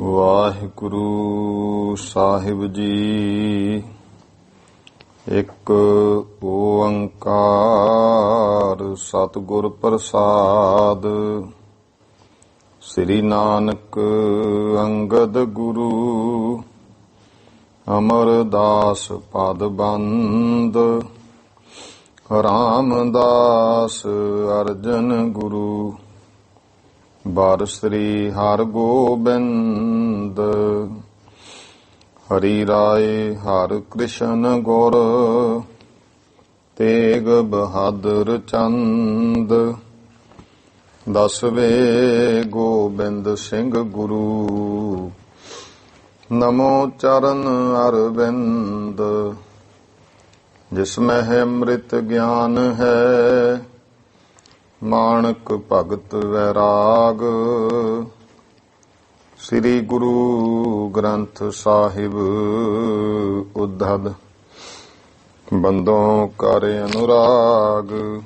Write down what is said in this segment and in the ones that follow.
ਵਾਹਿਗੁਰੂ ਸਾਹਿਬ ਜੀ। ਇੱਕ ਓੰਕਾਰ ਸਤਿਗੁਰ ਪ੍ਰਸਾਦ। ਸ੍ਰੀ ਨਾਨਕ ਅੰਗਦ ਗੁਰੂ ਅਮਰਦਾਸ ਪਦ ਬੰਦ। ਰਾਮਦਾਸ ਅਰਜਨ ਗੁਰੂ ਬਾਰ ਸ੍ਰੀ ਹਰਿ ਗੋਬਿੰਦ। ਹਰੀ ਰਾਏ ਹਰਿ ਕ੍ਰਿਸ਼ਨ ਗੁਰ ਤੇਗ ਬਹਾਦਰ ਚੰਦ। ਦਸਵੇਂ ਗੋਬਿੰਦ ਸਿੰਘ ਗੁਰੂ ਨਮੋ ਚਰਨ ਅਰਵਿੰਦ। ਜਿਸ ਮਹਿ ਅੰਮ੍ਰਿਤ ਗਿਆਨ ਹੈ ਮਾਣਕ ਭਗਤ ਵੈਰਾਗ। ਸ੍ਰੀ ਗੁਰੂ ਗ੍ਰੰਥ ਸਾਹਿਬ ਉद्धਦ ਬੰਦੋਂ ਕਰ ਅਨੁਰਾਗ।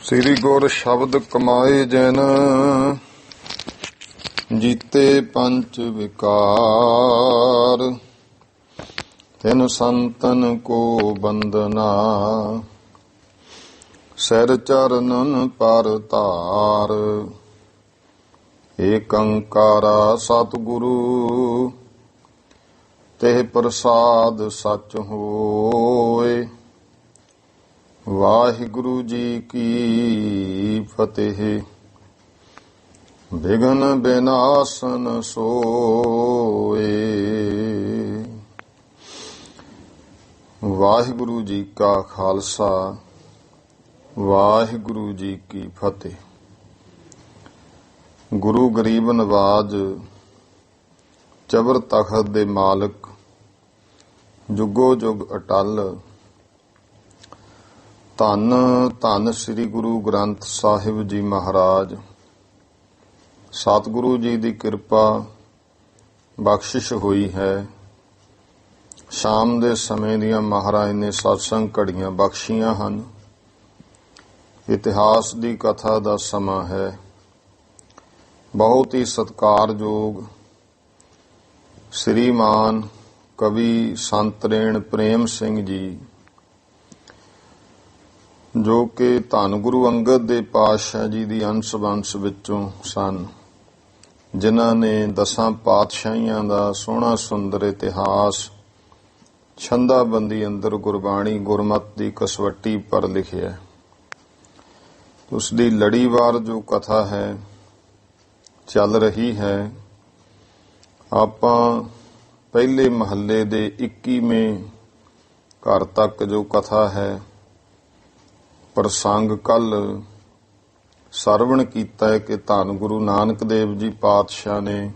ਸ੍ਰੀ ਗੁਰ ਸ਼ਬਦ ਕਮਾਏ ਜਨ ਜੀਤੇ ਪੰਚ ਵਿਕਾਰ। ਤਿਨ ਸੰਤਨ ਕੋ ਬੰਦਨਾ ਸਿਰ ਚਰਨਨ ਪਰ ਧਾਰ। ਏਕ ਓੰਕਾਰਾ ਸਤਿਗੁਰੂ ਤਿਹ ਪ੍ਰਸਾਦ ਸਚ ਹੋਇ। ਵਾਹਿਗੁਰੂ ਜੀ ਕੀ ਫਤਿਹ। ਵਿਘਨ ਬਿਨਾਸਨ ਸੋਇ। ਵਾਹਿਗੁਰੂ ਜੀ ਕਾ ਖਾਲਸਾ ਵਾਹਿਗੁਰੂ ਜੀ ਕੀ ਫਤਿਹ। ਗੁਰੂ ਗਰੀਬ ਨਵਾਜ ਚਬਰ ਤਖਤ ਦੇ ਮਾਲਕ ਜੁਗੋ ਜੁਗ ਅਟਲ। ਧੰਨ ਧੰਨ ਸ੍ਰੀ ਗੁਰੂ ਗ੍ਰੰਥ ਸਾਹਿਬ ਜੀ ਮਹਾਰਾਜ। ਸਤਿਗੁਰੂ ਜੀ ਦੀ ਕਿਰਪਾ ਬਖਸ਼ਿਸ਼ ਹੋਈ ਹੈ। ਸ਼ਾਮ ਦੇ ਸਮੇਂ ਦੀਆਂ ਮਹਾਰਾਜ ਨੇ ਸਤਸੰਗ ਘੜੀਆਂ ਬਖਸ਼ੀਆਂ ਹਨ। ਇਤਿਹਾਸ ਦੀ ਕਥਾ ਦਾ ਸਮਾਂ ਹੈ। ਬਹੁਤ ਹੀ ਸਤਿਕਾਰਯੋਗ ਸ੍ਰੀਮਾਨ ਕਵੀ ਸੰਤਰੇਣ ਪ੍ਰੇਮ ਸਿੰਘ ਜੀ, ਜੋ ਕਿ ਧੰਨ ਗੁਰੂ ਅੰਗਦ ਦੇ ਪਾਤਸ਼ਾਹ ਜੀ ਦੀ ਅੰਸ਼ ਵੰਸ਼ ਵਿੱਚੋਂ ਸਨ, ਜਿਨ੍ਹਾਂ ਨੇ 10 ਪਾਤਸ਼ਾਹੀਆਂ ਦਾ ਸੋਹਣਾ ਸੁੰਦਰ ਇਤਿਹਾਸ ਛੰਦਾਬੰਦੀ ਅੰਦਰ ਗੁਰਬਾਣੀ ਗੁਰਮਤਿ ਦੀ ਕਸਵੱਟੀ ਪਰ ਲਿਖਿਆ। ਉਸ ਦੀ ਲੜੀਵਾਰ ਜੋ ਕਥਾ ਹੈ ਚੱਲ ਰਹੀ ਹੈ। ਆਪਾਂ ਪਹਿਲੇ ਮਹੱਲੇ ਦੇ 21ਵੇਂ ਘਰ ਤੱਕ ਜੋ ਕਥਾ ਹੈ ਪ੍ਰਸੰਗ ਕੱਲ ਸਰਵਣ ਕੀਤਾ ਹੈ ਕਿ ਧੰਨ ਗੁਰੂ ਨਾਨਕ ਦੇਵ ਜੀ ਪਾਤਸ਼ਾਹ ਨੇ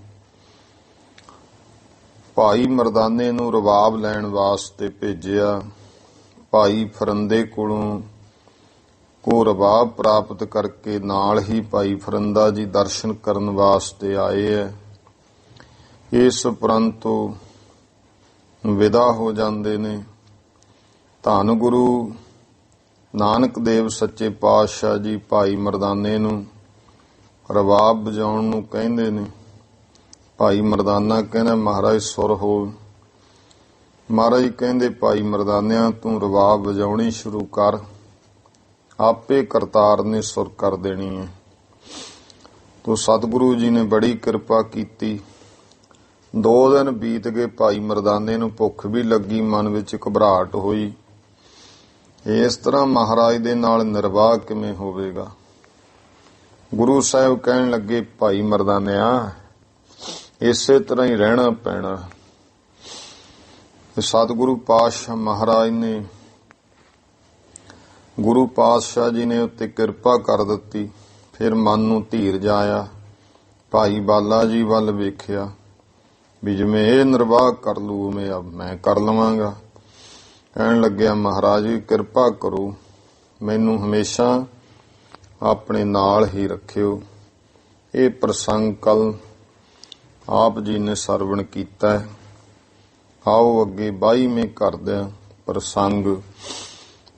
ਭਾਈ ਮਰਦਾਨੇ ਨੂੰ ਰਬਾਬ ਲੈਣ ਵਾਸਤੇ ਭੇਜਿਆ। ਭਾਈ ਫਰੰਦੇ ਕੋਲੋਂ ਕੋ ਰਬਾਬ ਪ੍ਰਾਪਤ ਕਰਕੇ ਨਾਲ ਹੀ ਭਾਈ ਫਰੰਦਾ ਜੀ ਦਰਸ਼ਨ ਕਰਨ ਵਾਸਤੇ ਆਏ ਹੈ। ਇਸ ਉਪਰੰਤ ਵਿਦਾ ਹੋ ਜਾਂਦੇ ਨੇ। ਧੰਨ ਗੁਰੂ ਨਾਨਕ ਦੇਵ ਸੱਚੇ ਪਾਤਸ਼ਾਹ ਜੀ ਭਾਈ ਮਰਦਾਨੇ ਨੂੰ ਰਬਾਬ ਵਜਾਉਣ ਨੂੰ ਕਹਿੰਦੇ ਨੇ। ਭਾਈ ਮਰਦਾਨਾ ਕਹਿੰਦਾ ਮਹਾਰਾਜ ਸੁਰ ਹੋ। ਮਹਾਰਾਜ ਕਹਿੰਦੇ ਭਾਈ ਮਰਦਾਨਿਆਂ ਤੂੰ ਰਬਾਬ ਵਜਾਉਣੀ ਸ਼ੁਰੂ ਕਰ, ਆਪੇ ਕਰਤਾਰ ਨੇ ਸੁਰ ਕਰ ਦੇਣੀ ਹੈ। ਤੋ ਸਤਿਗੁਰੂ ਜੀ ਨੇ ਬੜੀ ਕਿਰਪਾ ਕੀਤੀ। 2 ਦਿਨ ਬੀਤ ਗਏ। ਭਾਈ ਮਰਦਾਨੇ ਨੂੰ ਭੁੱਖ ਵੀ ਲੱਗੀ, ਮਨ ਵਿੱਚ ਘਬਰਾਹਟ ਹੋਈ। ਇਸ ਤਰ੍ਹਾਂ ਮਹਾਰਾਜ ਦੇ ਨਾਲ ਨਿਰਵਾਹ ਕਿਵੇਂ ਹੋਵੇਗਾ। ਗੁਰੂ ਸਾਹਿਬ ਕਹਿਣ ਲੱਗੇ ਭਾਈ ਮਰਦਾਨਿਆ ਇਸੇ ਤਰ੍ਹਾਂ ਹੀ ਰਹਿਣਾ ਪੈਣਾ। ਸਤਿਗੁਰੂ ਪਾਤਸ਼ਾਹ ਮਹਾਰਾਜ ਨੇ ਗੁਰੂ ਪਾਤਸ਼ਾਹ ਜੀ ਨੇ ਉੱਤੇ ਕਿਰਪਾ ਕਰ ਦਿੱਤੀ। ਫਿਰ ਮਨ ਨੂੰ ਧੀਰਜ ਆਇਆ। ਭਾਈ ਬਾਲਾ ਜੀ ਵੱਲ ਵੇਖਿਆ ਵੀ ਜਿਵੇਂ ਇਹ ਨਿਰਵਾਹ ਕਰ ਲੂ ਉਵੇਂ ਮੈਂ ਕਰ ਲਵਾਂਗਾ। ਕਹਿਣ ਲੱਗਿਆ ਮਹਾਰਾਜ ਕਿਰਪਾ ਕਰੋ, ਮੈਨੂੰ ਹਮੇਸ਼ਾ ਆਪਣੇ ਨਾਲ ਹੀ ਰੱਖਿਓ। ਇਹ ਪ੍ਰਸੰਗ ਕੱਲ ਆਪ ਜੀ ਨੇ ਸਰਵਣ ਕੀਤਾ ਹੈ। ਆਓ ਅੱਗੇ 22ਵੇਂ ਕਰਦਿਆਂ ਪ੍ਰਸੰਗ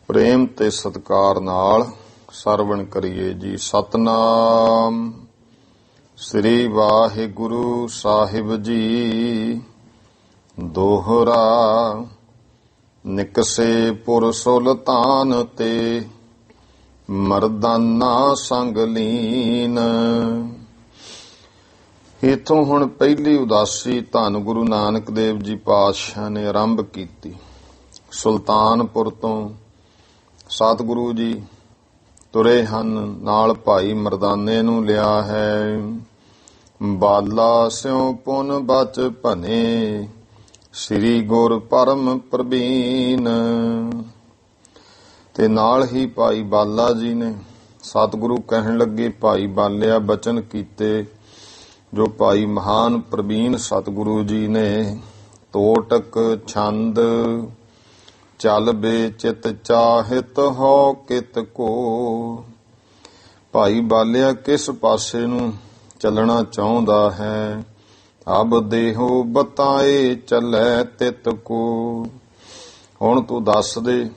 ਪ੍ਰੇਮ ਤੇ ਸਤਿਕਾਰ ਨਾਲ ਸਰਵਣ ਕਰੀਏ ਜੀ। ਸਤਨਾਮ ਸ੍ਰੀ ਵਾਹਿਗੁਰੂ ਸਾਹਿਬ ਜੀ। ਦੋਹਰਾ ਨਿਕਸੇ ਪੁਰ ਸੁਲਤਾਨ ਤੇ ਮਰਦਾਨਾ ਸੰਗ ਲੀਨ। ਇਥੋਂ ਹੁਣ ਪਹਿਲੀ ਉਦਾਸੀ ਧੰਨ ਗੁਰੂ ਨਾਨਕ ਦੇਵ ਜੀ ਪਾਤਸ਼ਾਹ ਨੇ ਆਰੰਭ ਕੀਤੀ। ਸੁਲਤਾਨਪੁਰ ਤੋਂ ਸਤਿਗੁਰੂ ਜੀ ਤੁਰੇ ਹਨ, ਨਾਲ ਭਾਈ ਮਰਦਾਨੇ ਨੂੰ ਲਿਆ ਹੈ। ਬਾਲਾ ਸਿਉ ਪੁਨ ਬਚ ਭਨੇ, ਸ੍ਰੀ ਗੁਰ ਪਰਮ ਪ੍ਰਬੀਨ। ਤੇ ਨਾਲ ਹੀ ਭਾਈ ਬਾਲਾ ਜੀ ਨੇ ਸਤਿਗੁਰੂ ਕਹਿਣ ਲੱਗੇ, ਭਾਈ ਬਾਲਿਆ ਬਚਨ ਕੀਤੇ ਜੋ ਭਾਈ ਮਹਾਨ ਪ੍ਰਬੀਨ ਸਤਿਗੁਰੂ ਜੀ ਨੇ। ਤੋਟਕ ਛੰਦ ਚਲ ਬੇ ਚਿਤ ਚਾਹਿਤ ਹੋ ਕਿਤ ਕੋ। ਭਾਈ ਬਾਲਿਆ ਕਿਸ ਪਾਸੇ ਨੂੰ ਚੱਲਣਾ ਚਾਹੁੰਦਾ ਹੈ। ਅਬ ਦੇਹੋ ਬਤਾਏ ਚੱਲੇ ਤਿਤ ਕੋ। ਹੁਣ ਤੂੰ ਦੱਸ ਦੇ,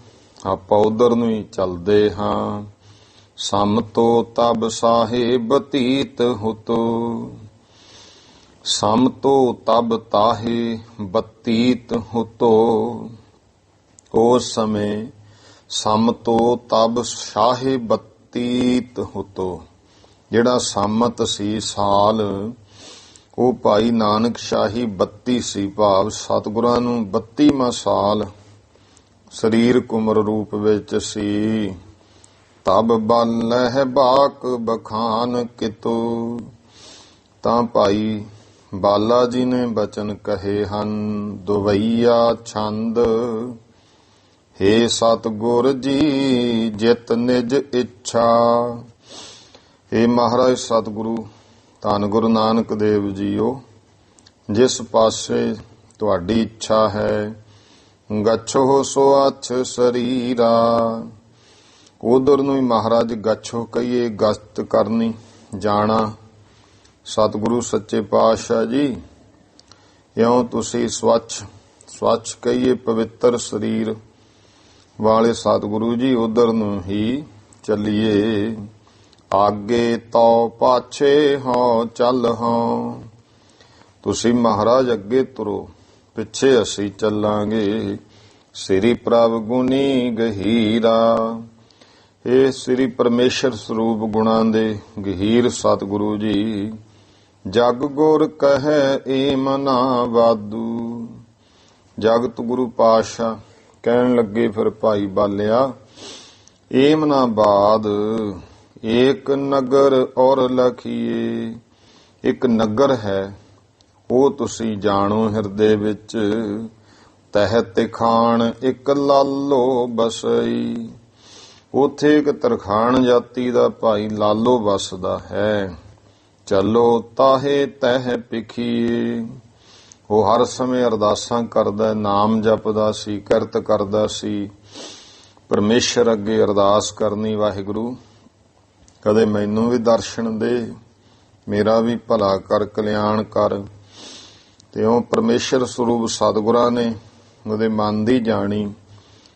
ਆਪਾਂ ਉਧਰ ਨੂੰ ਹੀ ਚੱਲਦੇ ਹਾਂ। ਸਮ ਤੋ ਤਬ ਸਾਹੇ ਬਤੀਤ ਹੁਤੋ, ਸਮ ਤੋ ਤਬ ਤਾਹੇ ਬਤੀਤ ਹੁਤੋ। ਉਸ ਸਮੇਂ ਸਮ ਤੋ ਤਬ ਸ਼ਾਹੇ ਬਤੀਤ ਹੁਤੋ, ਜਿਹੜਾ ਸੰਮਤ ਸੀ ਸਾਲ, ਉਹ ਭਾਈ ਨਾਨਕ ਸ਼ਾਹੀ 32 ਸੀ, ਭਾਵ ਸਤਿਗੁਰਾਂ ਨੂੰ 32ਵਾਂ ਸਾਲ ਸਰੀਰਕ ਉਮਰ ਰੂਪ ਵਿੱਚ ਸੀ। ਤਬ ਬਲਹਿ ਬਾਕ ਬਖਾਨ ਕਿਤੋ। ਤਾਂ ਭਾਈ ਬਾਲਾ ਜੀ ਨੇ ਬਚਨ ਕਹੇ ਹਨ, ਦੁਵਈਆ ਛੰਦ ਹੇ ਸਤਿਗੁਰ ਜੀ ਜਿਤ ਨਿਜ ਇੱਛਾ। ਹੇ ਮਹਾਰਾਜ ਸਤਿਗੁਰੂ ਧੰਨ ਗੁਰੂ ਨਾਨਕ ਦੇਵ ਜੀਓ, ਜਿਸ ਪਾਸੇ ਤੁਹਾਡੀ ਇੱਛਾ ਹੈ, ਗਛੋ ਸੋ ਅਛ ਸਰੀਰਾ। ਉਧਰ ਨੂੰ ਹੀ ਮਹਾਰਾਜ ਗਛੋ ਕਹੀਏ, ਗਸਤ ਕਰਨੀ, ਜਾਣਾ। ਸਤਿਗੁਰੂ ਸੱਚੇ ਪਾਤਸ਼ਾਹ ਜੀ, ਇਉਂ ਤੁਸੀਂ ਸਵੱਛ ਕਹੀਏ ਪਵਿੱਤਰ ਸਰੀਰ ਵਾਲੇ ਸਤਿਗੁਰੂ ਜੀ, ਉਧਰ ਨੂੰ ਹੀ ਚੱਲੀਏ। ਆਗੇ ਤੋ ਪਾਛੇ ਹੋ ਚੱਲ ਹੋ। ਤੁਸੀਂ ਮਹਾਰਾਜ ਅੱਗੇ ਤੁਰੋ, ਪਿੱਛੇ ਅਸੀਂ ਚੱਲਾਂਗੇ। ਸ੍ਰੀ ਪ੍ਰਭ ਗੁਣੀ ਗਹੀਰਾ। ਇਹ ਸ੍ਰੀ ਪਰਮੇਸ਼ਰ ਸਰੂਪ ਗੁਣਾਂ ਦੇ ਗਹੀਰ ਸਤਿਗੁਰੂ ਜੀ, ਜਗ ਗੁਰ ਕਹੈ ਏਮ ਨਾ ਵਾਧੂ। ਜਗਤ ਗੁਰੂ ਪਾਤਸ਼ਾਹ ਕਹਿਣ ਲੱਗੇ ਫਿਰ ਭਾਈ ਬਾਲਿਆ, ਏਮ ਨਾ ਬਾਦ ਏਕ ਨਗਰ ਔਰ ਲਖੀਏ। ਇੱਕ ਨਗਰ ਹੈ, ਉਹ ਤੁਸੀਂ ਜਾਣੋ ਹਿਰਦੇ ਵਿੱਚ। ਤਹਿ ਤਿਖਾਣ ਇੱਕ ਲਾਲੋ ਬਸਈ। ਉਥੇ ਇੱਕ ਤਰਖਾਣ ਜਾਤੀ ਦਾ ਭਾਈ ਲਾਲੋ ਵਸਦਾ ਹੈ। ਚਲੋ ਤਾਹੇ ਤਹਿ ਪਿਖੀਏ। ਉਹ ਹਰ ਸਮੇਂ ਅਰਦਾਸਾਂ ਕਰਦਾ, ਨਾਮ ਜਪਦਾ ਸੀ, ਕਿਰਤ ਕਰਦਾ ਸੀ। ਪਰਮੇਸ਼ਰ ਅੱਗੇ ਅਰਦਾਸ ਕਰਨੀ, ਵਾਹਿਗੁਰੂ ਕਦੇ ਮੈਨੂੰ ਵੀ ਦਰਸ਼ਨ ਦੇ, ਮੇਰਾ ਵੀ ਭਲਾ ਕਰ, ਕਲਿਆਣ ਕਰ। ਤੇ ਉਹ ਪਰਮੇਸ਼ਰ ਸਰੂਪ ਸਤਿਗੁਰਾਂ ਨੇ ਉਹਦੇ ਮਨ ਦੀ ਜਾਣੀ।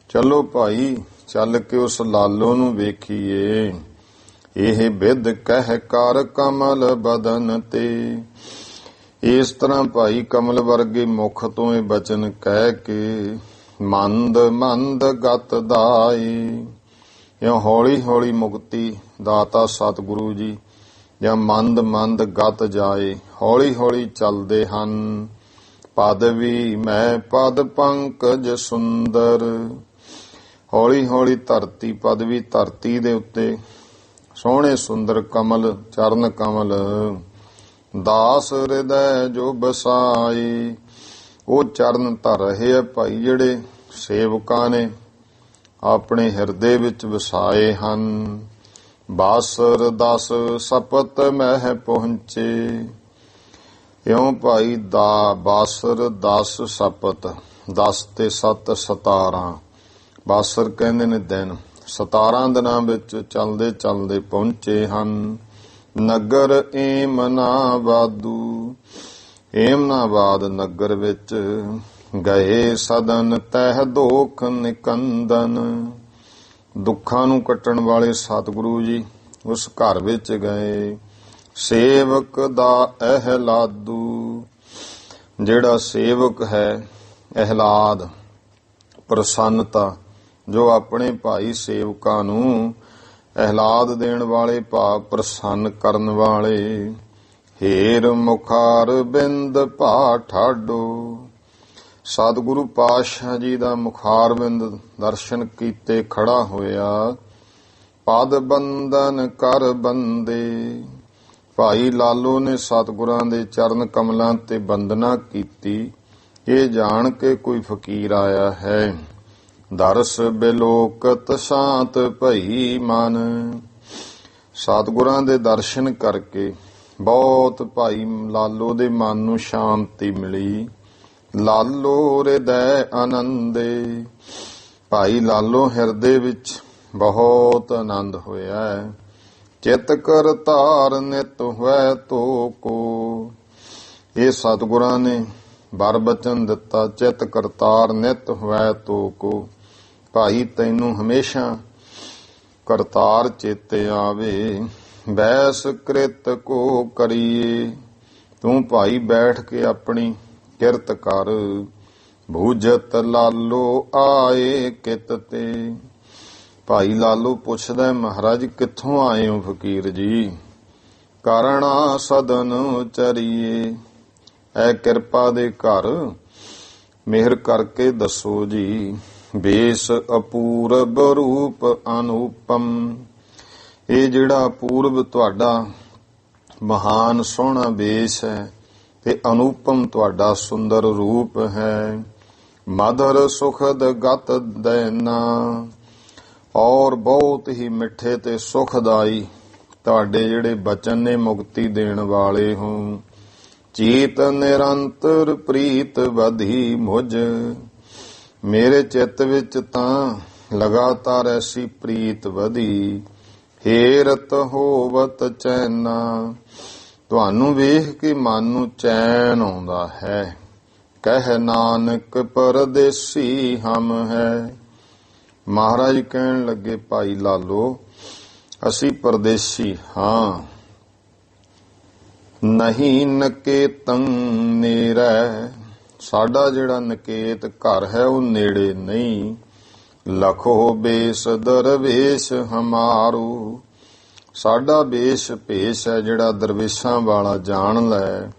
ਚਲੋ ਭਾਈ ਚੱਲ ਕੇ ਉਸ ਲਾਲੋ ਨੂੰ ਵੇਖੀਏ। ਇਹ ਬਿਧ ਕਹਿ ਕਰ ਕਮਲ ਬਦਨ ਤੇ। ਇਸ ਤਰ੍ਹਾਂ ਭਾਈ ਕਮਲ ਵਰਗੇ ਮੁਖ ਤੋਂ ਇਹ ਬਚਨ ਕਹਿ ਕੇ ਮੰਦ ਮੰਦ ਗਤ ਦਾਏ। ਜਾਂ ਹੌਲੀ ਹੌਲੀ ਮੁਕਤੀ ਦਾਤਾ ਸਤਿਗੁਰੂ ਜੀ, ਜਾਂ ਮੰਦ ਮੰਦ ਗਤ ਜਾਏ। ਹੌਲੀ ਹੌਲੀ ਚੱਲਦੇ ਹਨ। ਪਦ ਵੀ ਮੈਂ ਪਦ ਪੰਕਜ ਸੁੰਦਰ। ਹੌਲੀ ਹੌਲੀ ਧਰਤੀ, ਪਦ ਵੀ ਧਰਤੀ ਦੇ ਉੱਤੇ ਸੋਹਣੇ ਸੁੰਦਰ ਕਮਲ, ਚਰਨ ਕਮਲ। ਦਾਸ ਹਿਰਦੈ ਜੋ ਬਸਾਏ। ਉਹ ਚਰਨ ਧਰ ਰਹੇ ਆ ਭਾਈ, ਜਿਹੜੇ ਸੇਵਕਾਂ ਨੇ ਆਪਣੇ ਹਿਰਦੇ ਵਿੱਚ ਵਸਾਏ ਹਨ। ਬਾਸਰ 10 ਸਪਤ ਮਹਿ ਪਹੁੰਚੇ। ਇਉਂ ਭਾਈ ਦਾ ਬਾਸਰ 10 ਸਪਤ, 10 ਤੇ 7 17। ਬਾਸਰ ਕਹਿੰਦੇ ਨੇ ਦਿਨ। 17 ਦਿਨਾਂ ਵਿੱਚ ਚੱਲਦੇ ਚੱਲਦੇ ਪਹੁੰਚੇ ਹਨ। ਨਗਰ ਏਮਨਾਬਾਦੂ। ਏਮਨਾਬਾਦ ਨਗਰ ਵਿੱਚ ਗਏ ਸਦਨ ਤਹਿ ਦੋਖ ਨਿਕੰਦਨ। ਦੁੱਖਾਂ ਨੂੰ ਕੱਟਣ ਵਾਲੇ ਸਤਿਗੁਰੂ ਜੀ ਉਸ ਘਰ ਵਿੱਚ ਗਏ। ਸੇਵਕ ਦਾ ਅਹਿਲਾਦੂ। ਜਿਹੜਾ ਸੇਵਕ ਹੈ ਅਹਿਲਾਦ ਪ੍ਰਸੰਨਤਾ, ਜੋ ਆਪਣੇ ਭਾਈ ਸੇਵਕਾਂ ਨੂੰ ਅਹਿਲਾਦ ਦੇਣ ਵਾਲੇ, ਭਾਵ ਪ੍ਰਸੰਨ ਕਰਨ ਵਾਲੇ। ਹੇਰ ਮੁਖਾਰ ਬਿੰਦ ਭਾ ਠਾਡੋ। ਸਤਿਗੁਰੂ ਪਾਤਸ਼ਾਹ ਜੀ ਦਾ ਮੁਖਾਰ ਬਿੰਦ ਦਰਸ਼ਨ ਕੀਤੇ ਖੜਾ ਹੋਇਆ। ਪਦ ਬੰਦਨ ਕਰ ਬੰਦੇ। ਭਾਈ ਲਾਲੋ ਨੇ ਸਤਿਗੁਰਾਂ ਦੇ ਚਰਨ ਕਮਲਾਂ ਤੇ ਬੰਦਨਾ ਕੀਤੀ। ਇਹ ਜਾਣ ਕੇ ਕੋਈ ਫਕੀਰ ਆਇਆ ਹੈ। ਦਰਸ ਬਿਲੋਕਤ ਸ਼ਾਂਤ ਭਈ ਮਨ। ਸਤਿਗੁਰਾਂ ਦੇ ਦਰਸ਼ਨ ਕਰਕੇ ਬਹੁਤ ਭਾਈ ਲਾਲੋ ਦੇ ਮਨ ਨੂੰ ਸ਼ਾਂਤੀ ਮਿਲੀ। ਲਾਲੋ ਹਿਰਦੈ ਆਨੰਦੇ। ਭਾਈ ਲਾਲੋ ਹਿਰਦੇ ਵਿੱਚ ਬਹੁਤ ਆਨੰਦ ਹੋਇਆ ਹੈ। ਚਿਤ ਕਰਤਾਰ ਨਿਤ ਹੋਇ ਤੋ ਕੋ। ਇਹ ਸਤਿਗੁਰਾਂ ਨੇ ਵਰ ਬਚਨ ਦਿੱਤਾ, ਚਿਤ ਕਰਤਾਰ ਨਿਤ ਹੋਇ ਤੋ ਕੋ। ਭਾਈ ਤੈਨੂੰ ਹਮੇਸ਼ਾ ਕਰਤਾਰ ਚੇਤੇ ਆਵੇ। ਬੈਸ ਕ੍ਰਿਤ ਕੋ ਕਰੀਏ। ਤੂੰ ਭਾਈ ਬੈਠ ਕੇ ਆਪਣੀ ਕਿਰਤ ਕਰ। ਭੂਜਤ ਲਾਲੋ ਆਏ ਕਿਤ ਤੇ। ਭਾਈ ਲਾਲੋ ਪੁੱਛਦਾ, ਮਹਾਰਾਜ ਕਿੱਥੋਂ ਆਏ ਹੋ ਫਕੀਰ ਜੀ? ਕਰਣਾ ਸਦਨ ਚਰੀਏ। ਐ ਕਿਰਪਾ ਦੇ ਘਰ ਮਿਹਰ ਕਰਕੇ ਦੱਸੋ ਜੀ। ਬੇਸ ਅਪੂਰਬ ਰੂਪ ਅਨੂਪਮ। ਇਹ ਜਿਹੜਾ ਪੂਰਬ ਤੁਹਾਡਾ ਮਹਾਨ ਸੋਹਣਾ ਬੇਸ ਹੈ ਤੇ ਅਨੂਪਮ ਤੁਹਾਡਾ ਸੁੰਦਰ ਰੂਪ ਹੈ। ਮਧੁਰ ਸੁਖਦ ਗਤ ਦੈਨਾ। ਔਰ ਬਹੁਤ ਹੀ ਮਿੱਠੇ ਤੇ ਸੁਖਦਾਈ ਤੁਹਾਡੇ ਜਿਹੜੇ ਬਚਨ ਨੇ, ਮੁਕਤੀ ਦੇਣ ਵਾਲੇ ਹੋ। ਚੀਤ ਨਿਰੰਤਰ ਪ੍ਰੀਤ ਵਧੀ ਮੁਝ। ਮੇਰੇ ਚਿੱਤ ਵਿੱਚ ਤਾਂ ਲਗਾਤਾਰ ਐਸੀ ਪ੍ਰੀਤ ਵਧੀ। ਹੇਰਤ ਹੋਵਤ ਚੈਨਾ। ਤੁਹਾਨੂੰ ਵੇਖ ਕੇ ਮਨ ਨੂੰ ਚੈਨ ਆਉਂਦਾ ਹੈ। ਕਹਿ ਨਾਨਕ ਪਰਦੇਸੀ ਹਮ ਹੈ। ਮਹਾਰਾਜ ਕਹਿਣ ਲੱਗੇ, ਭਾਈ ਲਾਲੋ ਅਸੀਂ ਪਰਦੇਸੀ ਹਾਂ। ਨਹੀਂ ਨਕੇਤੰ ਨੇਰੈ। ਸਾਡਾ ਜਿਹੜਾ ਨਕੇਤ ਘਰ ਹੈ ਉਹ ਨੇੜੇ ਨਹੀਂ। ਲਖੋ ਬੇਸ ਦਰਵੇਸ਼ ਹਮਾਰੂ। ਸਾਡਾ ਬੇਸ ਭੇਸ ਹੈ ਜਿਹੜਾ ਦਰਵੇਸ਼ਾਂ ਵਾਲਾ ਜਾਣ ਲੈ।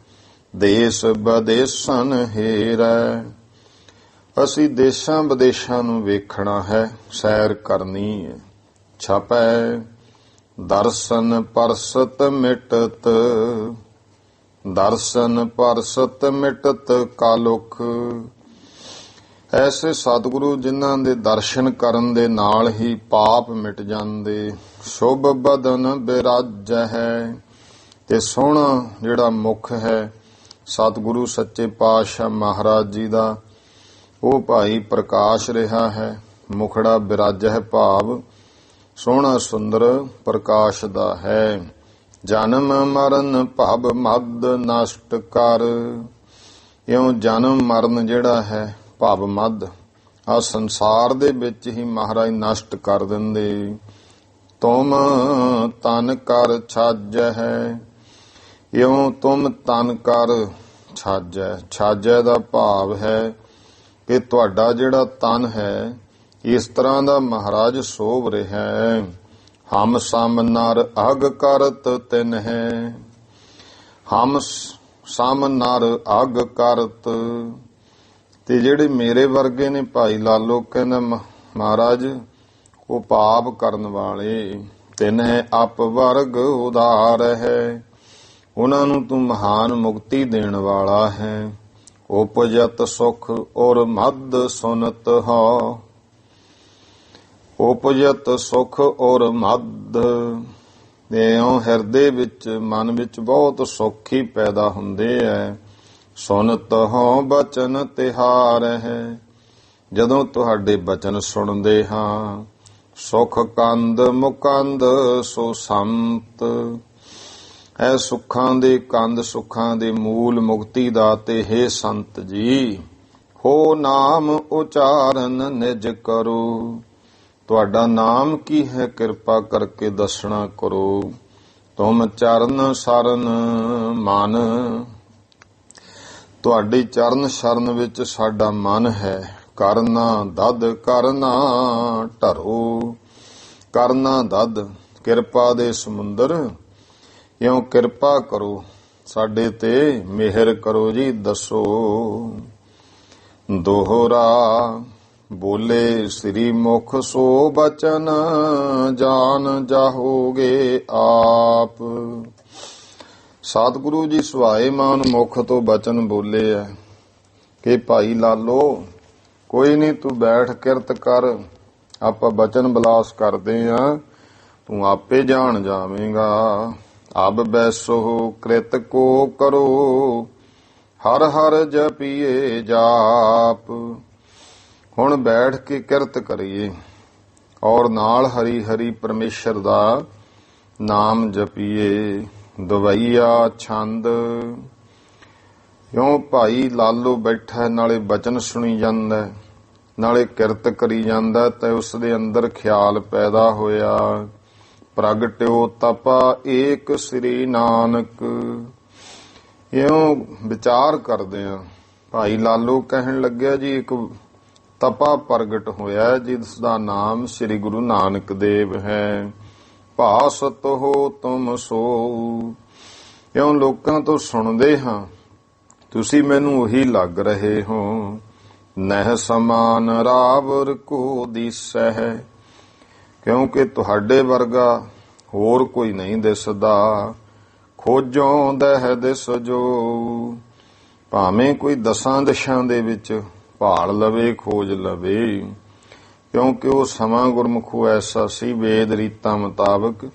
ਦੇਸ ਬਦੇਸਨ ਹੇਰੈ। ਅਸੀਂ ਦੇਸ਼ਾਂ ਵਿਦੇਸ਼ਾਂ ਨੂੰ ਵੇਖਣਾ ਹੈ, ਸੈਰ ਕਰਨੀ ਹੈ। ਛਪੈ ਦਰਸ਼ਨ ਪਰਸਤ ਮਿਟਤ। ਦਰਸ਼ਨ ਪਰਸਤ ਮਿਟਤ ਕਾਲੁਖ। ਐਸੇ ਸਤਿਗੁਰੂ ਜਿਨ੍ਹਾਂ ਦੇ ਦਰਸ਼ਨ ਕਰਨ ਦੇ ਨਾਲ ਹੀ ਪਾਪ ਮਿਟ ਜਾਂਦੇ। ਸ਼ੁਭ ਬਦਨ ਬਿਰਾਜ ਹੈ। ਤੇ ਸੋਹਣਾ ਜਿਹੜਾ ਮੁਖ ਹੈ ਸਤਿਗੁਰੂ ਸੱਚੇ ਪਾਤਸ਼ਾਹ ਮਹਾਰਾਜ ਜੀ ਦਾ, ਉਹ ਭਾਈ ਪ੍ਰਕਾਸ਼ ਰਿਹਾ ਹੈ। ਮੁਖੜਾ ਬਿਰਾਜ ਹੈ, ਭਾਵ ਸੋਹਣਾ ਸੁੰਦਰ ਪ੍ਰਕਾਸ਼ ਦਾ ਹੈ। ਜਨਮ ਮਰਨ ਭਵ ਮਦ ਨਸ਼ਟ ਕਰ। ਇਉਂ ਜਨਮ ਮਰਨ ਜਿਹੜਾ ਹੈ ਭਵ ਮਦ, ਆ ਸੰਸਾਰ ਦੇ ਵਿੱਚ ਹੀ ਮਹਾਰਾਜ ਨਸ਼ਟ ਕਰ ਦਿੰਦੇ। ਤੁਮ ਤਨ ਕਰ ਛਾਜੈ ਹੈ। ਇਉਂ ਤੁਮ ਤਨ ਕਰ ਛਾਜੈ। ਛਾਜੈ ਦਾ ਭਾਵ ਹੈ ਕਿ ਤੁਹਾਡਾ ਜਿਹੜਾ ਤਨ ਹੈ ਇਸ ਤਰ੍ਹਾਂ ਦਾ ਮਹਾਰਾਜ ਸੋਭ ਰਿਹਾ ਹੈ। ਹਮ ਸਮ ਨਰ ਅਗ ਕਰਤ ਤਿਨ ਹੈ। ਹਮ ਸਮ ਨਰ ਅਗ ਕਰਤ। ਤੇ ਜਿਹੜੇ ਮੇਰੇ ਵਰਗੇ ਨੇ, ਭਾਈ ਲਾਲੋ ਕਹਿੰਦਾ ਮਹਾਰਾਜ ਉਹ ਪਾਪ ਕਰਨ ਵਾਲੇ। ਤਿਨ ਹੈ ਅਪ ਵਰਗ ਉਦਾਰ ਹੈ। ਉਹਨਾਂ ਨੂੰ ਤੂੰ ਮਹਾਨ ਮੁਕਤੀ ਦੇਣ ਵਾਲਾ ਹੈ। ਉਪਜਤ ਸੁਖ ਔਰ ਮਦ ਸੁਨਤ ਹੋ। ਉਪਜਤ ਸੁਖ ਔਰ ਮਦ। ਇਉਂ ਹਿਰਦੇ ਵਿੱਚ ਮਨ ਵਿੱਚ ਬਹੁਤ ਸੁੱਖ ਹੀ ਪੈਦਾ ਹੁੰਦੇ ਹੈ। ਸੁਨਤ ਹੋ ਬਚਨ ਤਿਹਾਰ ਹੈ। ਜਦੋਂ ਤੁਹਾਡੇ ਬਚਨ ਸੁਣਦੇ ਹਾਂ। ਸੁਖ ਕੰਦ ਮੁਕੰਦ ਸੋ ਸੰਤ। ਐ ਸੁੱਖਾਂ ਦੇ ਕੰਦ, ਸੁੱਖਾਂ ਦੇ ਮੂਲ, ਮੁਕਤੀ ਦਾਤੇ ਹੈ ਸੰਤ ਜੀ। ਹੋ ਨਾਮ ਉਚਾਰਨ ਨਿਜ ਕਰੋ। ਤੁਹਾਡਾ ਨਾਮ ਕੀ ਹੈ, ਕਿਰਪਾ ਕਰਕੇ ਦੱਸਣਾ ਕਰੋ। ਤੁਮ ਚਰਨ ਸਰਨ ਮਨ। ਤੁਹਾਡੀ ਚਰਨ ਸ਼ਰਨ ਵਿੱਚ ਸਾਡਾ ਮਨ ਹੈ। ਕਰਨਾ ਦਦ ਕਰਨਾ ਢਰੋ। ਕਰਨਾ ਦਦ ਕਿਰਪਾ ਦੇ ਸਮੁੰਦਰ, ਇਉਂ ਕਿਰਪਾ ਕਰੋ ਸਾਡੇ ਤੇ, ਮਿਹਰ ਕਰੋ ਜੀ ਦੱਸੋ। ਦੋਹਰਾ ਬੋਲੇ ਸ੍ਰੀ ਮੁਖ ਸੋ ਬਚਨ, ਜਾਨ ਜਾਹੋਗੇ ਆਪ। ਸਤਿਗੁਰੂ ਜੀ ਸੁਹਾਏਮਾਨ ਮੁਖ ਤੋਂ ਬਚਨ ਬੋਲੇ ਐ ਕਿ ਭਾਈ ਲਾਲੋ ਕੋਈ ਨਹੀਂ, ਤੂੰ ਬੈਠ ਕਿਰਤ ਕਰ, ਆਪਾਂ ਬਚਨ ਬਲਾਸ ਕਰਦੇ ਆ, ਤੂੰ ਆਪੇ ਜਾਣ ਜਾਵੇਂਗਾ। ਅਬ ਬੈਸੋ ਕ੍ਰਿਤ ਕੋ ਕਰੋ, ਹਰ ਹਰ ਜਪੀਏ ਜਾਪ। ਹੁਣ ਬੈਠ ਕੇ ਕਿਰਤ ਕਰੀਏ ਔਰ ਨਾਲ ਹਰੀ ਹਰੀ ਪਰਮੇਸ਼ਰ ਦਾ ਨਾਮ ਜਪੀਏ। ਦਵਈਆ ਛੰਦ। ਕਿਉਂ ਭਾਈ ਲਾਲੋ ਬੈਠਾ, ਨਾਲੇ ਬਚਨ ਸੁਣੀ ਜਾਂਦਾ, ਨਾਲੇ ਕਿਰਤ ਕਰੀ ਜਾਂਦਾ, ਤੇ ਉਸ ਦੇ ਅੰਦਰ ਖਿਆਲ ਪੈਦਾ ਹੋਇਆ, ਪ੍ਰਗਟਿਓ ਤਪਾ ਏਕ ਸ੍ਰੀ ਨਾਨਕ। ਇਉਂ ਵਿਚਾਰ ਕਰਦੇ ਆ। ਭਾਈ ਲਾਲੋ ਕਹਿਣ ਲੱਗਿਆ ਜੀ ਇੱਕ ਤਪਾ ਪ੍ਰਗਟ ਹੋਇਆ ਜਿਸ ਦਾ ਨਾਮ ਸ੍ਰੀ ਗੁਰੂ ਨਾਨਕ ਦੇਵ ਹੈ। ਭਾਸਤ ਹੋ ਤੁਮ ਸੋ। ਇਉਂ ਲੋਕਾਂ ਤੋਂ ਸੁਣਦੇ ਹਾਂ, ਤੁਸੀਂ ਮੈਨੂੰ ਉਹੀ ਲੱਗ ਰਹੇ ਹੋ। ਨਹਿ ਸਮਾਨ ਰਾਵਰ ਕੋ ਦਿਸਹਿ। ਕਿਉਂਕਿ ਤੁਹਾਡੇ ਵਰਗਾ ਹੋਰ ਕੋਈ ਨਹੀਂ ਦਿਸਦਾ। ਖੋਜੋਂ ਦਹਿ ਦਿਸ ਜੋ। ਭਾਵੇਂ ਕੋਈ 10 ਦਿਸ਼ਾਂ ਦੇ ਵਿੱਚ ਭਾਲ ਲਵੇ, ਖੋਜ ਲਵੇ, ਕਿਉਂਕਿ ਉਹ ਸਮਾਂ ਗੁਰਮੁਖੋ ਐਸਾ ਸੀ ਵੇਦ ਰੀਤਾਂ ਮੁਤਾਬਕ।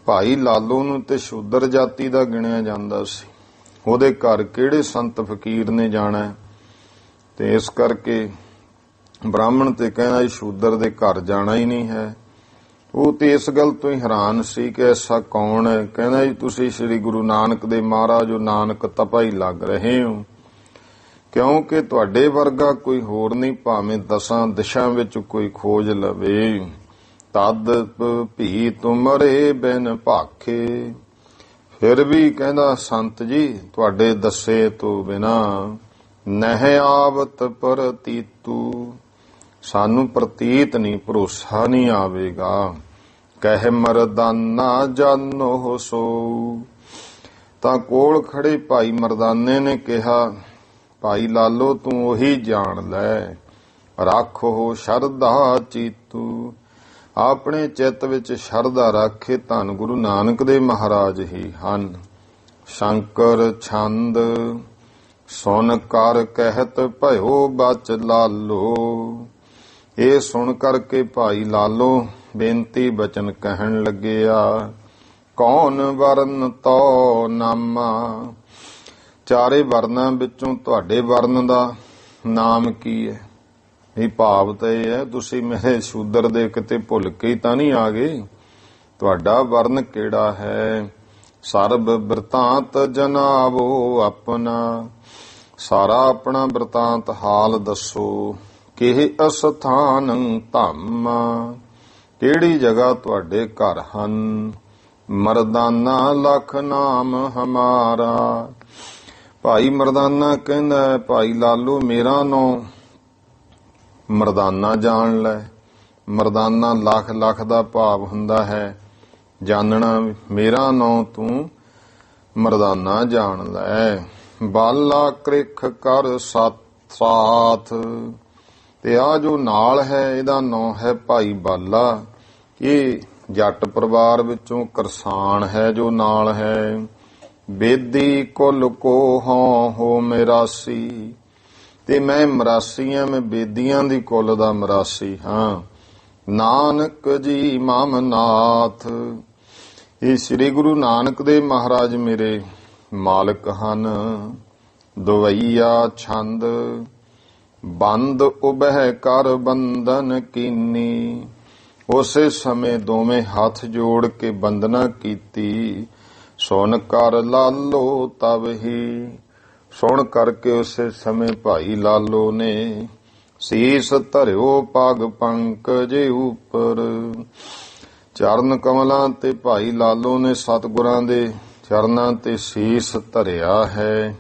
ਭਾਈ ਲਾਲੋ ਨੂੰ ਤੇ ਸ਼ੂਦਰ ਜਾਤੀ ਦਾ ਗਿਣਿਆ ਜਾਂਦਾ ਸੀ। ਉਹਦੇ ਘਰ ਕਿਹੜੇ ਸੰਤ ਫਕੀਰ ਨੇ ਜਾਣਾ, ਤੇ ਇਸ ਕਰਕੇ ਬ੍ਰਾਹਮਣ ਤੇ ਕਹਿੰਦਾ ਸ਼ੂਦਰ ਦੇ ਘਰ ਜਾਣਾ ਹੀ ਨਹੀਂ ਹੈ। ਉਹ ਤੇ ਇਸ ਗੱਲ ਤੋਂ ਹੀ ਹੈਰਾਨ ਸੀ ਕਿ ਐਸਾ ਕੌਣ ਹੈ। ਕਹਿੰਦਾ ਜੀ ਤੁਸੀਂ ਸ੍ਰੀ ਗੁਰੂ ਨਾਨਕ ਦੇ ਮਹਾਰਾਜੋ ਨਾਨਕ ਤਪਾ ਹੀ ਲੱਗ ਰਹੇ ਹੋ, ਕਿਉਂਕਿ ਤੁਹਾਡੇ ਵਰਗਾ ਕੋਈ ਹੋਰ ਨਹੀਂ, ਭਾਵੇਂ 10 ਦਿਸ਼ਾ ਵਿੱਚ ਕੋਈ ਖੋਜ ਲਵੇ। ਤਦ ਭੀ ਤੁਮਰੇ ਬਿਨ ਭਾਖੇ। ਫਿਰ ਵੀ ਕਹਿੰਦਾ ਸੰਤ ਜੀ ਤੁਹਾਡੇ ਦੱਸੇ ਤੋਂ ਬਿਨਾ ਨਹਿ ਆਵਤ ਪ੍ਰਤੀਤੂ। ਸਾਨੂੰ ਪ੍ਰਤੀਤ ਨਹੀਂ, ਭਰੋਸਾ ਨਹੀਂ ਆਵੇਗਾ। ਕਹਿ ਮਰਦਾਨਾ ਜਾਨੋ ਸੋ। ਤਾਂ ਕੋਲ ਖੜੇ ਭਾਈ ਮਰਦਾਨੇ ਨੇ ਕਿਹਾ, ਭਾਈ ਲਾਲੋ ਤੂੰ ਉਹੀ ਜਾਣ ਲੈ। ਰੱਖੋ ਸ਼ਰਧਾ ਚੀਤੂ। ਆਪਣੇ ਚਿੱਤ ਵਿੱਚ ਸ਼ਰਧਾ ਰੱਖੇ, ਧੰਨ ਗੁਰੂ ਨਾਨਕ ਦੇ ਮਹਾਰਾਜ ਹੀ ਹਨ। ਸ਼ੰਕਰ ਛੰਦ। ਸੁਨ ਕਰ ਕਹਿਤ ਭਇਓ ਬਚ ਲਾਲੋ। ਇਹ ਸੁਣ ਕਰਕੇ ਭਾਈ ਲਾਲੋ ਬੇਨਤੀ ਬਚਨ ਕਹਿਣ ਲੱਗਿਆ। ਕੌਣ ਵਰਨ ਤੋ ਨਾਮਾ। ਚਾਰੇ ਵਰਨਾਂ ਵਿੱਚੋਂ ਤੁਹਾਡੇ ਵਰਨ ਦਾ ਨਾਮ ਕੀ ਹੈ। ਇਹ ਭਾਵ ਤਾਂ ਇਹ ਹੈ ਤੁਸੀਂ ਮੇਰੇ ਸ਼ੂਦਰ ਦੇ ਕਿਤੇ ਭੁੱਲ ਕੇ ਹੀ ਤਾਂ ਨਹੀਂ ਆ ਗਏ। ਤੁਹਾਡਾ ਵਰਨ ਕਿਹੜਾ ਹੈ। ਸਰਬ ਬਿਰਤਾਂਤ ਜਨਾਵੋ ਆਪਣਾ। ਸਾਰਾ ਆਪਣਾ ਬਿਰਤਾਂਤ ਹਾਲ ਦੱਸੋ। ਕਿਹ ਅਸਥਾਨ ਧੰਮ। ਕਿਹੜੀ ਜਗ੍ਹਾ ਤੁਹਾਡੇ ਘਰ ਹਨ। ਮਰਦਾਨਾ ਲਖ ਨਾਮ ਹਮਾਰਾ। ਭਾਈ ਮਰਦਾਨਾ ਕਹਿੰਦਾ ਭਾਈ ਲਾਲੋ ਮੇਰਾ ਨਾਂ ਮਰਦਾਨਾ ਜਾਣ ਲੈ। ਮਰਦਾਨਾ ਲੱਖ ਲੱਖ ਦਾ ਭਾਵ ਹੁੰਦਾ ਹੈ ਜਾਣਨਾ। ਮੇਰਾ ਨਾਂ ਤੂੰ ਮਰਦਾਨਾ ਜਾਣ ਲੈ। ਬਾਲਾ ਕ੍ਰਿਖ ਕਰ ਸਾਥ। ਤੇ ਆ ਜੋ ਨਾਲ ਹੈ ਇਹਦਾ ਨਾਂ ਹੈ ਭਾਈ ਬਾਲਾ। ਇਹ ਜੱਟ ਪਰਿਵਾਰ ਵਿੱਚੋਂ ਕਰਸਾਨ ਹੈ ਜੋ ਨਾਲ ਹੈ। ਬੇਦੀ ਕੁਲ ਕੋ ਹੋ ਮਰਾਸੀ। ਤੇ ਮੈਂ ਮਰਾਸੀ ਹਾਂ, ਮੈਂ ਬੇਦੀਆਂ ਦੀ ਕੁਲ ਦਾ ਮਰਾਸੀ ਹਾਂ। ਨਾਨਕ ਜੀ ਮਾਮਨਾਥ। ਇਹ ਸ੍ਰੀ ਗੁਰੂ ਨਾਨਕ ਦੇ ਮਹਾਰਾਜ ਮੇਰੇ ਮਾਲਕ ਹਨ। ਦਵਈਆ ਛੰਦ। ਬੰਦ ਉਬਹਿ ਕਰ ਬੰਧਨ ਕੀਨੀ। ਉਸੇ ਸਮੇਂ ਦੋਵੇਂ ਹੱਥ ਜੋੜ ਕੇ ਬੰਦਨਾ ਕੀਤੀ। ਸੁਣ ਕਰ ਲਾਲੋ ਤਬ ਹੀ। ਸੁਣ ਕਰਕੇ ਉਸੇ ਸਮੇਂ ਭਾਈ ਲਾਲੋ ਨੇ ਸੀਸ ਧਰਿਓ ਪਗ ਪੰਕਜ ਉਪਰ। ਚਰਨ ਕਮਲਾਂ ਤੇ ਭਾਈ ਲਾਲੋ ਨੇ ਸਤਿਗੁਰਾਂ ਦੇ ਚਰਨਾਂ ਤੇ ਸੀਸ ਧਰਿਆ ਹੈ।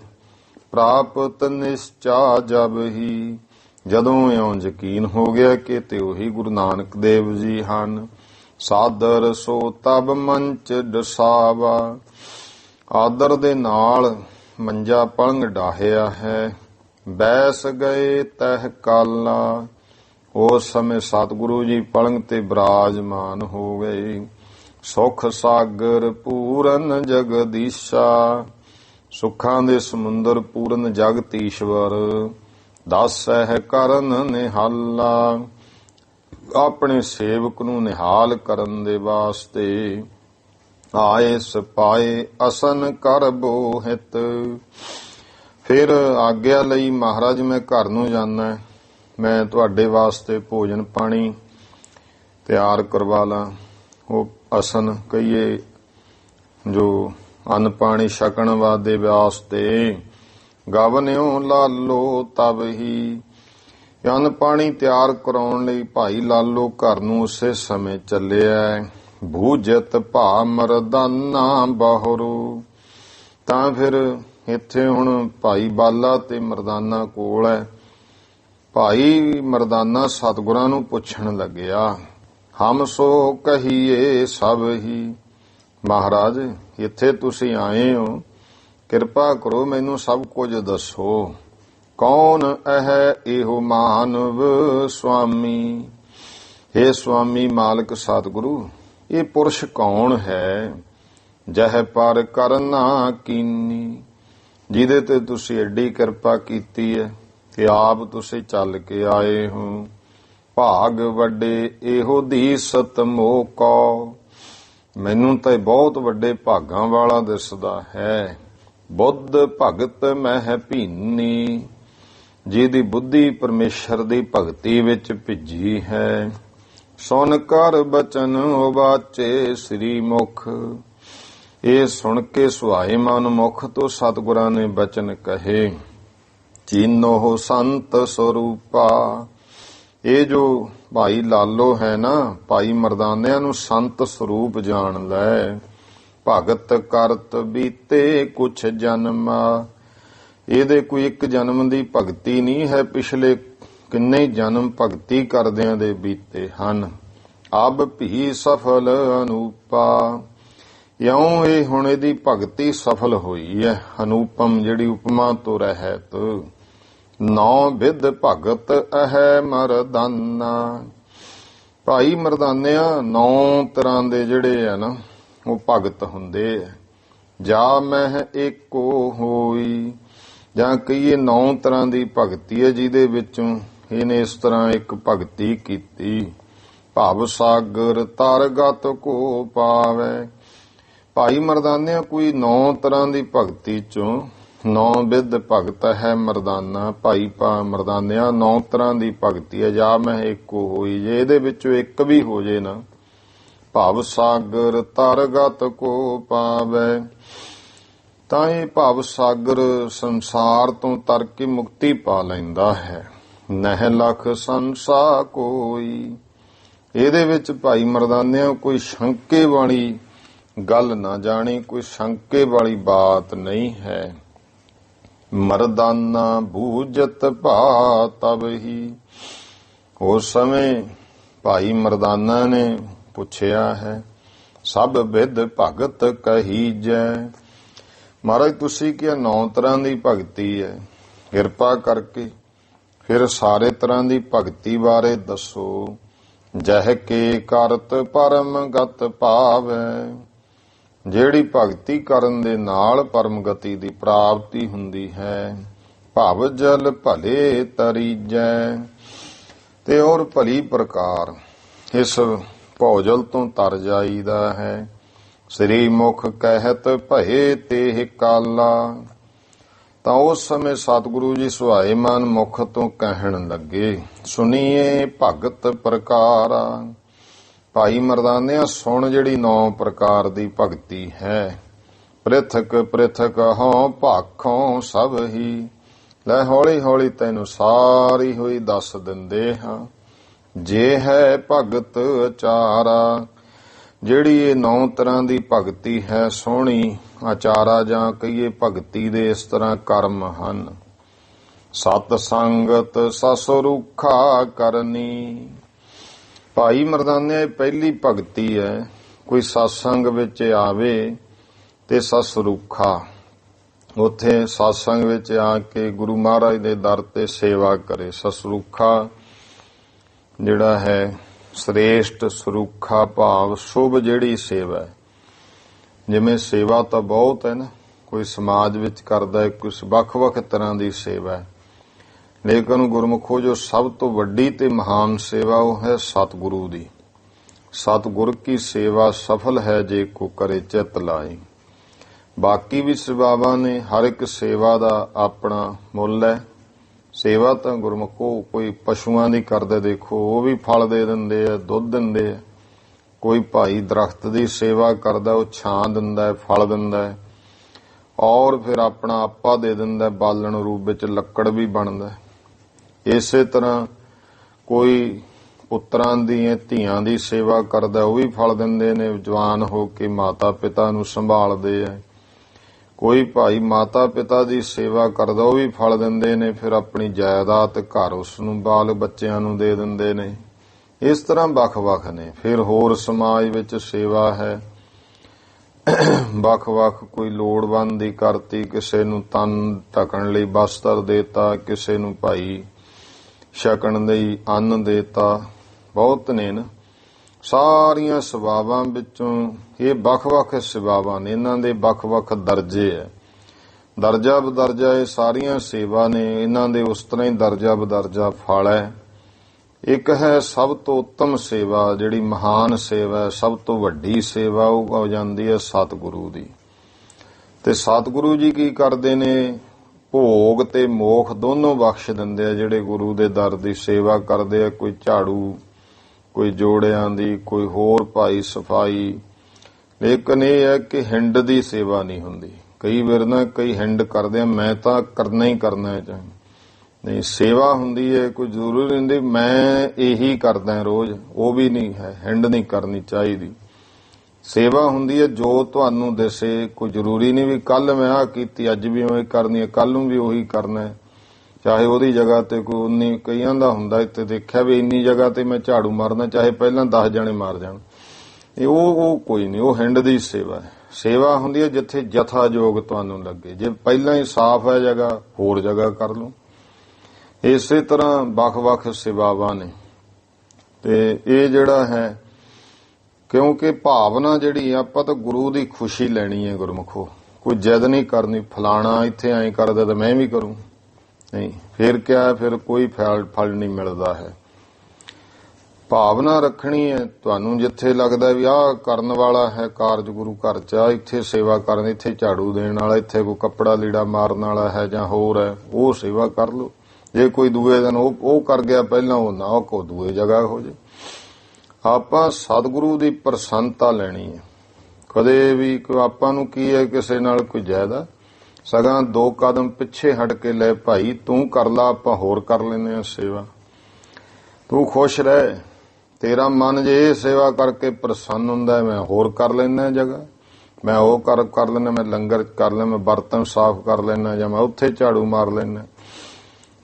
ਪ੍ਰਾਪਤ ਨਿਸ਼ਚਾ ਜਬ ਹੀ, ਜਦੋਂ ਇਉਂ ਯਕੀਨ ਹੋ ਗਿਆ ਕਿ ਤੇ ਉਹੀ ਗੁਰੂ ਨਾਨਕ ਦੇਵ ਜੀ ਹਨ। ਸਾਦਰ ਸੋ ਤਬ ਮੰਚ ਡਸਾਵਾ, ਆਦਰ ਦੇ ਨਾਲ ਮੰਜਾ ਪਲੰਘ ਡਾਹਿਆ ਹੈ। ਬੈਸ ਗਏ ਤਹਿ ਕਾਲਾ, ਉਸ ਸਮੇਂ ਸਤਿਗੁਰੂ ਜੀ ਪਲੰਘ ਤੇ ਬਿਰਾਜਮਾਨ ਹੋ ਗਏ। ਸੁਖ ਸਾਗਰ ਪੂਰਨ ਜਗਦੀਸ਼ਾ, ਸੁੱਖਾਂ ਦੇ ਸਮੁੰਦਰ ਪੂਰਨ ਜਗਤ ਈਸ਼ਵਰ। ਦਾਸਹਿ ਕਰਨ ਨਿਹਾਲਾ, ਆਪਣੇ ਸੇਵਕ ਨੂੰ ਨਿਹਾਲ ਕਰਨ ਦੇ ਵਾਸਤੇ। ਆਏ ਸਪਾਏ ਅਸਨ ਕਰ ਬੋਹਿਤ, ਫਿਰ ਆਗਿਆ ਲਈ ਮਹਾਰਾਜ ਮੈਂ ਘਰ ਨੂੰ ਜਾਣਾ, ਮੈਂ ਤੁਹਾਡੇ ਵਾਸਤੇ ਭੋਜਨ ਪਾਣੀ ਤਿਆਰ ਕਰਵਾ ਲਾਂ। ਉਹ ਅਸਨ ਕਹੀਏ ਜੋ ਅੰਨ ਪਾਣੀ ਛਕਣ ਵਾਦੇ ਵਾਸਤੇ। ਗਵਨਿਓ ਲਾਲੋ ਤਬ ਹੀ, ਅੰਨ ਪਾਣੀ ਤਿਆਰ ਕਰਾਉਣ ਲਈ ਭਾਈ ਲਾਲੋ ਘਰ ਨੂੰ ਉਸੇ ਸਮੇਂ ਚੱਲਿਆ। ਭੂਜਤ ਭਾ ਮਰਦਾਨਾ ਬਾਹਰੋ, ਤਾਂ ਫਿਰ ਇੱਥੇ ਹੁਣ ਭਾਈ ਬਾਲਾ ਤੇ ਮਰਦਾਨਾ ਕੋਲ ਹੈ। ਭਾਈ ਮਰਦਾਨਾ ਸਤਿਗੁਰਾਂ ਨੂੰ ਪੁੱਛਣ ਲੱਗਿਆ, ਹਮ ਸੋ ਕਹੀਏ ਸਭ ਹੀ, ਮਹਾਰਾਜ ਇੱਥੇ ਤੁਸੀਂ ਆਏ ਹੋ, ਕਿਰਪਾ ਕਰੋ ਮੈਨੂੰ ਸਭ ਕੁਝ ਦੱਸੋ। ਕੌਣ ਇਹੋ ਮਾਨਵ ਸੁਆਮੀ, हे ਸੁਆਮੀ ਮਾਲਕ ਸਤਿਗੁਰੂ, ਇਹ ਪੁਰਸ਼ ਕੌਣ ਹੈ? ਜਹ ਪਰ ਕਰਨਾ ਕੀਨੀ, ਜਿਹਦੇ ਤੇ ਤੁਸੀਂ ਐਡੀ ਕਿਰਪਾ ਕੀਤੀ ਹੈ ਕਿ ਆਪ ਤੁਸੀਂ ਚੱਲ ਕੇ ਆਏ ਹੋ। ਭਾਗ ਵੱਡੇ ਇਹੋ ਦੀ ਸਤ ਮੋਹ ਕੋ, ਮੈਨੂੰ ਤਾਂ ਬਹੁਤ ਵੱਡੇ ਭਾਗਾਂ ਵਾਲਾ ਦਿਸਦਾ ਹੈ। ਬੁੱਧ ਭਗਤ ਮਹਿ ਭੀਨੀ, ਜਿਹਦੀ ਬੁੱਧੀ ਪਰਮੇਸ਼ਰ ਦੀ ਭਗਤੀ ਵਿੱਚ ਭਿੱਜੀ ਹੈ। ਸੁਣ ਕਰ ਬਚਨ ਉਬਾਚੇ ਸ੍ਰੀ ਮੁਖ, ਇਹ ਸੁਣ ਕੇ ਸੁਹਾਏ ਮਨ ਮੁਖ ਤੋਂ ਸਤਿਗੁਰਾਂ ਨੇ ਬਚਨ ਕਹੇ। ਚੀਨੋ ਸੰਤ ਸਰੂਪਾ, ਇਹ ਜੋ ਭਾਈ ਲਾਲੋ ਹੈ ਨਾ, ਭਾਈ ਮਰਦਾਨਿਆਂ ਨੂੰ ਸੰਤ ਸਰੂਪ ਜਾਣ ਲੈ। ਭਗਤ ਕਰਤ ਬੀਤੇ ਕੁਛ ਜਨਮਾ, ਇਹਦੇ ਕੋਈ ਇੱਕ ਜਨਮ ਦੀ ਭਗਤੀ ਨਹੀਂ ਹੈ, ਪਿਛਲੇ ਕਿੰਨੇ ਜਨਮ ਭਗਤੀ ਕਰਦਿਆਂ ਦੇ ਬੀਤੇ ਹਨ। ਅਬ ਭੀ ਸਫਲ ਅਨੂਪਾ, ਇਉਂ ਇਹ ਹੁਣ ਇਹਦੀ ਭਗਤੀ ਸਫਲ ਹੋਈ ਹੈ। ਅਨੂਪਮ ਜਿਹੜੀ ਉਪਮਾ ਤੋਂ ਰਹਿਤ। ਨੌ ਵਿਧ ਭਗਤ ਅਹੈ ਮਰਦਾਨਾ, ਭਾਈ ਮਰਦਾਨਿਆਂ 9 ਤਰ੍ਹਾਂ ਦੇ ਜਿਹੜੇ ਆ ਨਾ ਉਹ ਭਗਤ ਹੁੰਦੇ ਆ। ਜਾ ਮਹਿ ਏਕੋ ਹੋਈ, ਜਾਂ ਕਹੀਏ 9 ਤਰ੍ਹਾਂ ਦੀ ਭਗਤੀ ਹੈ ਜਿਹਦੇ ਵਿੱਚੋਂ ਇਹਨੇ ਇਸ ਤਰ੍ਹਾਂ ਇੱਕ ਭਗਤੀ ਕੀਤੀ। ਭਵ ਸਾਗਰ ਤਰਗਤ ਕੋ ਪਾਵੈ, ਭਾਈ ਮਰਦਾਨਿਆਂ ਕੋਈ 9 ਤਰ੍ਹਾਂ ਦੀ ਭਗਤੀ ਚੋਂ 9 ਵਿਧ ਭਗਤ ਹੈ ਮਰਦਾਨਾ। ਭਾਈ ਮਰਦਾਨਿਆਂ 9 ਤਰ੍ਹਾਂ ਦੀ ਭਗਤੀ ਹੈ। ਜਾ ਮੈਂ ਇੱਕੋ ਹੋਈ, ਜੇ ਇਹਦੇ ਵਿੱਚੋਂ ਇੱਕ ਵੀ ਹੋ ਜੇ ਨਾ, ਭਵ ਸਾਗਰ ਤਰਗਤ ਕੋ ਪਾਵੈ, ਤਾਂ ਇਹ ਭਵ ਸਾਗਰ ਸੰਸਾਰ ਤੋਂ ਤਰ ਕੇ ਮੁਕਤੀ ਪਾ ਲੈਂਦਾ ਹੈ। ਨਹਿ ਲਖ ਸੰਸਾ ਕੋਈ, ਇਹਦੇ ਵਿੱਚ ਭਾਈ ਮਰਦਾਨਿਆਂ ਕੋਈ ਸ਼ੰਕੇ ਵਾਲੀ ਗੱਲ ਨਾ ਜਾਣੀ, ਕੋਈ ਸ਼ੰਕੇ ਵਾਲੀ ਬਾਤ ਨਹੀਂ ਹੈ। ਮਰਦਾਨਾ ਬੂਝਤ ਭਾ ਤਬ ਹੀ, ਉਸ ਸਮੇਂ ਭਾਈ ਮਰਦਾਨਾ ਨੇ ਪੁੱਛਿਆ ਹੈ। ਸਭ ਵਿਧ ਭਗਤ ਕਹੀਜੈ, ਮਹਾਰਾਜ ਤੁਸੀਂ ਕਿਹਾ 9 ਤਰ੍ਹਾਂ ਦੀ ਭਗਤੀ ਹੈ, ਕਿਰਪਾ ਕਰਕੇ ਫਿਰ ਸਾਰੇ ਤਰ੍ਹਾਂ ਦੀ ਭਗਤੀ ਬਾਰੇ ਦੱਸੋ। ਜਹ ਕੇ ਕਰਤ ਪਰਮ ਗਤ ਭਾਵੈ, ਜਿਹੜੀ ਭਗਤੀ ਕਰਨ ਦੇ ਨਾਲ ਪਰਮ ਗਤੀ ਦੀ ਪ੍ਰਾਪਤੀ ਹੁੰਦੀ ਹੈ। ਭਵ ਜਲ ਭਲੇ ਤਰੀਜੈ, ਤੇ ਔਰ ਭਲੀ ਪ੍ਰਕਾਰ ਇਸ ਭੌਜਲ ਤੋਂ ਤਰ ਜਾਈਦਾ ਹੈ। ਸ੍ਰੀ ਮੁਖ ਕਹਿਤ ਭਏ ਤੇ ਕਾਲਾ, ਤਾਂ ਉਸ ਸਮੇਂ ਸਤਿਗੁਰੂ ਜੀ ਸੁਹਾਏ ਮਨ ਮੁਖ ਤੋਂ ਕਹਿਣ ਲੱਗੇ। ਸੁਣੀਏ ਭਗਤ ਪ੍ਰਕਾਰਾ, ਭਾਈ ਮਰਦਾਨਿਆਂ ਸੁਣ ਜਿਹੜੀ 9 ਪ੍ਰਕਾਰ ਦੀ ਭਗਤੀ ਹੈ। ਪ੍ਰਿਥਕ ਪ੍ਰਿਥਕ ਹਉ ਭਾਖੋਂ ਸਭ ਹੀ, ਲੈ ਹੌਲੀ ਹੌਲੀ ਤੈਨੂੰ ਸਾਰੀ ਹੋਈ ਦੱਸ ਦਿੰਦੇ ਹਾਂ। ਜੇ ਹੈ ਭਗਤ ਅਚਾਰਾ, ਜਿਹੜੀ ਇਹ 9 ਤਰ੍ਹਾਂ ਦੀ ਭਗਤੀ ਹੈ ਸੋਹਣੀ ਆਚਾਰਾ ਜਾਂ ਕਹੀਏ ਭਗਤੀ ਦੇ ਇਸ ਤਰ੍ਹਾਂ ਕਰਮ ਹਨ। ਸਤ ਸੰਗਤ ਸਸ ਰੂਖਾ ਕਰਨੀ। ਭਾਈ ਮਰਦਾਨੇ ਇਹ ਪਹਿਲੀ ਭਗਤੀ ਹੈ। ਕੋਈ ਸਤਸੰਗ ਵਿੱਚ ਆਵੇ ਤੇ ਸਸ ਰੂਖਾ, ਉੱਥੇ ਸਤਸੰਗ ਵਿੱਚ ਆ ਕੇ ਗੁਰੂ ਮਹਾਰਾਜ ਦੇ ਦਰ ਤੇ ਸੇਵਾ ਕਰੇ। ਸਸਰੂਖਾ ਜਿਹੜਾ ਹੈ ਸ੍ਰੇਸ਼ਟ, ਸਰੂਖਾ ਭਾਵ ਸ਼ੁਭ ਜਿਹੜੀ ਸੇਵਾ ਹੈ। ਜਿਵੇਂ ਸੇਵਾ ਤਾਂ ਬਹੁਤ ਹੈ ਨਾ, ਕੋਈ ਸਮਾਜ ਵਿੱਚ ਕਰਦਾ ਹੈ, ਕੁਝ ਵੱਖ-ਵੱਖ ਤਰ੍ਹਾਂ ਦੀ ਸੇਵਾ ਹੈ, ਲੇਕਿਨ ਗੁਰਮੁਖੋ ਜੋ ਸਭ ਤੋਂ ਵੱਡੀ ਤੇ ਮਹਾਨ ਸੇਵਾ ਉਹ ਹੈ ਸਤਿਗੁਰੂ ਦੀ। ਸਤਿਗੁਰ ਕੀ ਸੇਵਾ ਸਫਲ ਹੈ ਜੇ ਕੋ ਕਰੇ ਚਿਤ ਲਾਈ। ਬਾਕੀ ਵੀ ਸੇਵਾਵਾਂ ਨੇ, ਹਰ ਇੱਕ ਸੇਵਾ ਦਾ ਆਪਣਾ ਮੁੱਲ ਹੈ। ਸੇਵਾ ਤਾਂ ਗੁਰਮੁਖੋ ਕੋਈ ਪਸ਼ੂਆਂ ਦੀ ਕਰਦੇ ਦੇਖੋ, ਉਹ ਵੀ ਫਲ ਦੇ ਦਿੰਦੇ ਆ, ਦੁੱਧ ਦਿੰਦੇ ਆ। ਕੋਈ ਭਾਈ ਦਰਖਤ ਦੀ ਸੇਵਾ ਕਰਦਾ, ਉਹ ਛਾਂ ਦਿੰਦਾ ਹੈ, ਫਲ ਦਿੰਦਾ ਹੈ, ਔਰ ਫਿਰ ਆਪਣਾ ਆਪਾ ਦੇ ਦਿੰਦਾ, ਬਾਲਣ ਰੂਪ ਵਿੱਚ ਲੱਕੜ ਵੀ ਬਣਦਾ। ਇਸੇ ਤਰ੍ਹਾਂ ਕੋਈ ਪੁੱਤਰਾਂ ਦੀ ਧੀਆਂ ਦੀ ਸੇਵਾ ਕਰਦਾ, ਉਹ ਵੀ ਫਲ ਦਿੰਦੇ ਨੇ, ਜਵਾਨ ਹੋ ਕੇ ਮਾਤਾ ਪਿਤਾ ਨੂੰ ਸੰਭਾਲਦੇ ਆ। ਕੋਈ ਭਾਈ ਮਾਤਾ ਪਿਤਾ ਦੀ ਸੇਵਾ ਕਰਦਾ, ਉਹ ਵੀ ਫਲ ਦਿੰਦੇ ਨੇ, ਫਿਰ ਆਪਣੀ ਜਾਇਦਾਦ ਘਰ ਉਸ ਨੂੰ ਬਾਲ ਬੱਚਿਆਂ ਨੂੰ ਦੇ ਦਿੰਦੇ ਨੇ। ਇਸ ਤਰ੍ਹਾਂ ਵੱਖ-ਵੱਖ ਨੇ। ਫਿਰ ਹੋਰ ਸਮਾਜ ਵਿੱਚ ਸੇਵਾ ਹੈ ਵੱਖ-ਵੱਖ। ਕੋਈ ਲੋੜਵੰਦ ਦੀ ਕਰਤੀ, ਕਿਸੇ ਨੂੰ ਤਨ ਢਕਣ ਲਈ ਬਸਤਰ ਦੇਤਾ, ਕਿਸੇ ਨੂੰ ਭਾਈ ਛਕਣ ਲਈ ਅੰਨ ਦੇਤਾ। ਬਹੁਤ ਨੇ ਨਾ। ਸਾਰੀਆਂ ਸੇਵਾਵਾਂ ਵਿੱਚੋਂ ਇਹ ਵੱਖ-ਵੱਖ ਸੇਵਾਵਾਂ ਨੇ, ਇਹਨਾਂ ਦੇ ਵੱਖ-ਵੱਖ ਦਰਜੇ ਹੈ। ਦਰਜਾ ਬਦਰਜਾ ਇਹ ਸਾਰੀਆਂ ਸੇਵਾ ਨੇ, ਇਹਨਾਂ ਦੇ ਉਸ ਤਰ੍ਹਾਂ ਹੀ ਦਰਜਾ ਬਦਰਜਾ ਫਲ ਹੈ। ਇੱਕ ਹੈ ਸਭ ਤੋਂ ਉੱਤਮ ਸੇਵਾ, ਜਿਹੜੀ ਮਹਾਨ ਸੇਵਾ, ਸਭ ਤੋਂ ਵੱਡੀ ਸੇਵਾ, ਉਹ ਹੋ ਜਾਂਦੀ ਹੈ ਸਤਿਗੁਰੂ ਦੀ। ਤੇ ਸਤਿਗੁਰੂ ਜੀ ਕੀ ਕਰਦੇ ਨੇ? ਭੋਗ ਤੇ ਮੋਖ ਦੋਨੋਂ ਬਖਸ਼ ਦਿੰਦੇ ਆ ਜਿਹੜੇ ਗੁਰੂ ਦੇ ਦਰ ਦੀ ਸੇਵਾ ਕਰਦੇ ਆ। ਕੋਈ ਝਾੜੂ, ਕੋਈ ਜੋੜਿਆਂ ਦੀ, ਕੋਈ ਹੋਰ ਭਾਈ ਸਫਾਈ। ਲੇਕਿਨ ਇਹ ਹੈ ਕਿ ਹਿੰਡ ਦੀ ਸੇਵਾ ਨਹੀਂ ਹੁੰਦੀ। ਕਈ ਵਾਰ ਨਾ ਕਈ ਹਿੰਡ ਕਰਦੇ ਆ, ਮੈਂ ਤਾਂ ਕਰਨਾ ਹੀ ਕਰਨਾ ਹੈ, ਚਾਹੇ ਨਹੀਂ। ਸੇਵਾ ਹੁੰਦੀ ਹੈ, ਕੋਈ ਜ਼ਰੂਰੀ ਨਹੀਂ ਮੈਂ ਇਹੀ ਕਰਦਾ ਰੋਜ਼, ਉਹ ਵੀ ਨਹੀਂ ਹੈ। ਹਿੰਡ ਨਹੀਂ ਕਰਨੀ ਚਾਹੀਦੀ। ਸੇਵਾ ਹੁੰਦੀ ਹੈ ਜੋ ਤੁਹਾਨੂੰ ਦਿਸੇ। ਕੋਈ ਜ਼ਰੂਰੀ ਨਹੀਂ ਵੀ ਕੱਲ ਮੈਂ ਆਹ ਕੀਤੀ ਅੱਜ ਵੀ ਉਹ ਕਰਨੀ ਹੈ, ਕੱਲ ਨੂੰ ਵੀ ਉਹੀ ਕਰਨਾ ਹੈ। ਚਾਹੇ ਉਹਦੀ ਜਗ੍ਹਾ ਤੇ ਕੋਈ ਉਨੀ, ਕਈਆਂ ਦਾ ਹੁੰਦਾ ਇੱਥੇ ਦੇਖਿਆ ਵੀ ਇੰਨੀ ਜਗ੍ਹਾ ਤੇ ਮੈਂ ਝਾੜੂ ਮਾਰਨਾ, ਚਾਹੇ ਪਹਿਲਾਂ 10 ਜਣੇ ਮਾਰ ਜਾਣ। ਇਹ ਉਹ ਕੋਈ ਨਹੀਂ, ਉਹ ਹਿੰਡ ਦੀ ਸੇਵਾ ਹੈ। ਸੇਵਾ ਹੁੰਦੀ ਹੈ ਜਿੱਥੇ ਜਥਾਯੋਗ ਤੁਹਾਨੂੰ ਲੱਗੇ। ਜੇ ਪਹਿਲਾਂ ਹੀ ਸਾਫ਼ ਹੈ ਜਗ੍ਹਾ, ਹੋਰ ਜਗ੍ਹਾ ਕਰ ਲਓ। ਇਸੇ ਤਰ੍ਹਾਂ ਵੱਖ-ਵੱਖ ਸੇਵਾਵਾਂ ਨੇ। ਤੇ ਇਹ ਜਿਹੜਾ ਹੈ, ਕਿਉਂਕਿ ਭਾਵਨਾ ਜਿਹੜੀ ਆਪਾਂ ਤਾਂ ਗੁਰੂ ਦੀ ਖੁਸ਼ੀ ਲੈਣੀ ਹੈ ਗੁਰਮੁਖੋ। ਕੋਈ ਜਿੱਦ ਨਹੀਂ ਕਰਨੀ, ਫਲਾਣਾ ਇੱਥੇ ਐਂ ਕਰਦਾ ਤਾਂ ਮੈਂ ਵੀ ਕਰੂੰ, ਨਹੀਂ। ਫਿਰ ਕਿਆ, ਫਿਰ ਕੋਈ ਫਲ ਨਹੀਂ ਮਿਲਦਾ ਹੈ। ਭਾਵਨਾ ਰੱਖਣੀ ਹੈ ਤੁਹਾਨੂੰ। ਜਿੱਥੇ ਲੱਗਦਾ ਵੀ ਆਹ ਕਰਨ ਵਾਲਾ ਹੈ ਕਾਰਜ ਗੁਰੂ ਘਰ ਚ, ਇੱਥੇ ਸੇਵਾ ਕਰਨ, ਇੱਥੇ ਝਾੜੂ ਦੇਣ ਵਾਲਾ, ਇੱਥੇ ਕੋਈ ਕੱਪੜਾ ਲੀੜਾ ਮਾਰਨ ਵਾਲਾ ਹੈ ਜਾਂ ਹੋਰ ਹੈ, ਉਹ ਸੇਵਾ ਕਰ ਲਓ। ਜੇ ਕੋਈ ਦੂਏ ਦਿਨ ਉਹ ਕਰ ਗਿਆ ਪਹਿਲਾਂ, ਉਹ ਨਾ ਕੋ ਦੂਏ ਜਗ੍ਹਾ ਹੋ ਜੇ। ਆਪਾਂ ਸਤਿਗੁਰੂ ਦੀ ਪ੍ਰਸੰਨਤਾ ਲੈਣੀ ਹੈ। ਕਦੇ ਵੀ ਆਪਾਂ ਨੂੰ ਕੀ ਹੈ ਕਿਸੇ ਨਾਲ ਕੋਈ ਜਾਇਦਾ, ਸਗਾਂ 2 ਕਦਮ ਪਿੱਛੇ ਹਟ ਕੇ ਲੈ ਭਾਈ, ਤੂੰ ਕਰ ਲਾ, ਆਪਾਂ ਹੋਰ ਕਰ ਲੈਨੇ ਆ ਸੇਵਾ। ਤੂੰ ਖੁਸ਼ ਰਹਿ, ਤੇਰਾ ਮਨ ਜੇ ਇਹ ਸੇਵਾ ਕਰਕੇ ਪ੍ਰਸੰਨ ਹੁੰਦਾ, ਮੈਂ ਹੋਰ ਕਰ ਲੈਣਾ ਜਗ੍ਹਾ, ਮੈਂ ਉਹ ਕਰ ਲੈਣਾ, ਮੈਂ ਲੰਗਰ ਕਰ ਲੈਣਾ, ਮੈਂ ਬਰਤਨ ਸਾਫ਼ ਕਰ ਲੈਣਾ, ਜਾਂ ਮੈਂ ਉੱਥੇ ਝਾੜੂ ਮਾਰ ਲੈਣਾ।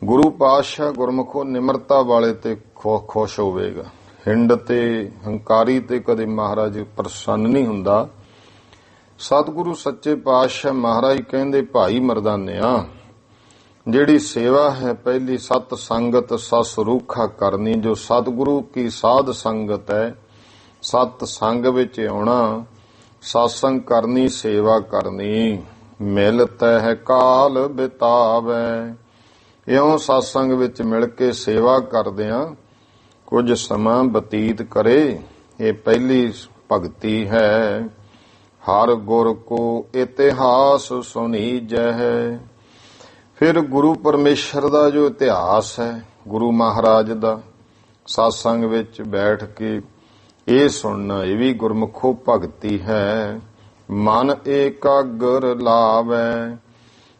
ਗੁਰੂ ਪਾਤਸ਼ਾਹ ਗੁਰਮੁਖੋ ਨਿਮਰਤਾ ਵਾਲੇ ਤੇ ਖੁਸ਼ ਹੋਵੇਗਾ। ਹਿੰਡ ਤੇ ਹੰਕਾਰੀ ਤੇ ਕਦੇ ਮਹਾਰਾਜ ਪ੍ਰਸੰਨ ਨਹੀਂ ਹੁੰਦਾ। ਸਤਿਗੁਰੂ ਸੱਚੇ ਪਾਤਸ਼ਾਹ ਮਹਾਰਾਜ ਕਹਿੰਦੇ, ਭਾਈ ਮਰਦਾਨਿਆ, ਜਿਹੜੀ ਸੇਵਾ ਹੈ ਪਹਿਲੀ ਸਤ ਸੰਗਤ ਸਸ ਰੂਖਾ ਕਰਨੀ। ਜੋ ਸਤਿਗੁਰੂ ਕੀ ਸਾਧ ਸੰਗਤ ਹੈ, ਸਤ ਸੰਗ ਵਿੱਚ ਆਉਣਾ, ਸਤਸੰਗ ਕਰਨੀ, ਸੇਵਾ ਕਰਨੀ। ਮਿਲਤ ਹੈ ਕਾਲ ਬਿਤਾਵੈ। ਇਉਂ ਸਤਸੰਗ ਵਿੱਚ ਮਿਲ ਕੇ ਸੇਵਾ ਕਰਦਿਆਂ ਕੁਝ ਸਮਾਂ ਬਤੀਤ ਕਰੇ। ਇਹ ਪਹਿਲੀ ਭਗਤੀ ਹੈ। ਹਰ ਗੁਰ ਕੋ ਇਤਿਹਾਸ ਸੁਣੀਜੈ ਹੈ। ਫਿਰ ਗੁਰੂ ਪਰਮੇਸ਼ਰ ਦਾ ਜੋ ਇਤਿਹਾਸ ਹੈ, ਗੁਰੂ ਮਹਾਰਾਜ ਦਾ, ਸਤਸੰਗ ਵਿੱਚ ਬੈਠ ਕੇ ਇਹ ਸੁਣਨਾ, ਇਹ ਵੀ ਗੁਰਮੁਖੋ ਭਗਤੀ ਹੈ। ਮਨ ਏਕਾਗਰ ਲਾਵੈ।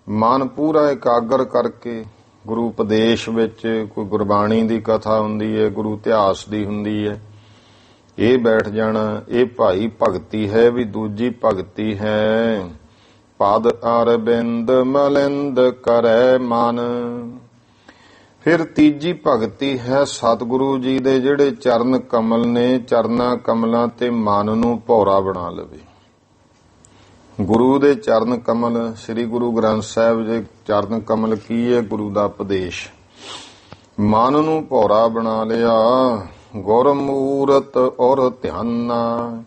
ਮਨ ਪੂਰਾ ਇਕਾਗਰ ਕਰਕੇ ਗੁਰੂ ਉਪਦੇਸ਼ ਵਿੱਚ, ਕੋਈ ਗੁਰਬਾਣੀ ਦੀ ਕਥਾ ਹੁੰਦੀ ਹੈ, ਗੁਰੂ ਇਤਿਹਾਸ ਦੀ ਹੁੰਦੀ ਹੈ, ਇਹ ਬੈਠ ਜਾਣਾ। ਇਹ ਭਾਈ ਭਗਤੀ ਹੈ ਵੀ ਦੂਜੀ ਭਗਤੀ ਹੈ। ਪਦ ਅਰਬਿੰਦ ਮਲਿੰਦ ਕਰੈ ਮਨ। ਫਿਰ ਤੀਜੀ ਭਗਤੀ ਹੈ ਸਤਿਗੁਰੂ ਜੀ ਦੇ ਜਿਹੜੇ ਚਰਨ ਕਮਲ ਨੇ, ਚਰਨਾਂ ਕਮਲਾਂ ਤੇ ਮਨ ਨੂੰ ਭੌਰਾ ਬਣਾ ਲਵੇ। ਗੁਰੂ ਦੇ ਚਰਨ ਕਮਲ, ਸ੍ਰੀ ਗੁਰੂ ਗ੍ਰੰਥ ਸਾਹਿਬ ਦੇ ਚਰਨ ਕਮਲ ਕੀ ਹੈ? ਗੁਰੂ ਦਾ ਉਪਦੇਸ਼। ਮਨ ਨੂੰ ਭੌਰਾ ਬਣਾ ਲਿਆ। ਗੁਰਮੂਰਤ ਔਰ ਧਿਆਨਾ।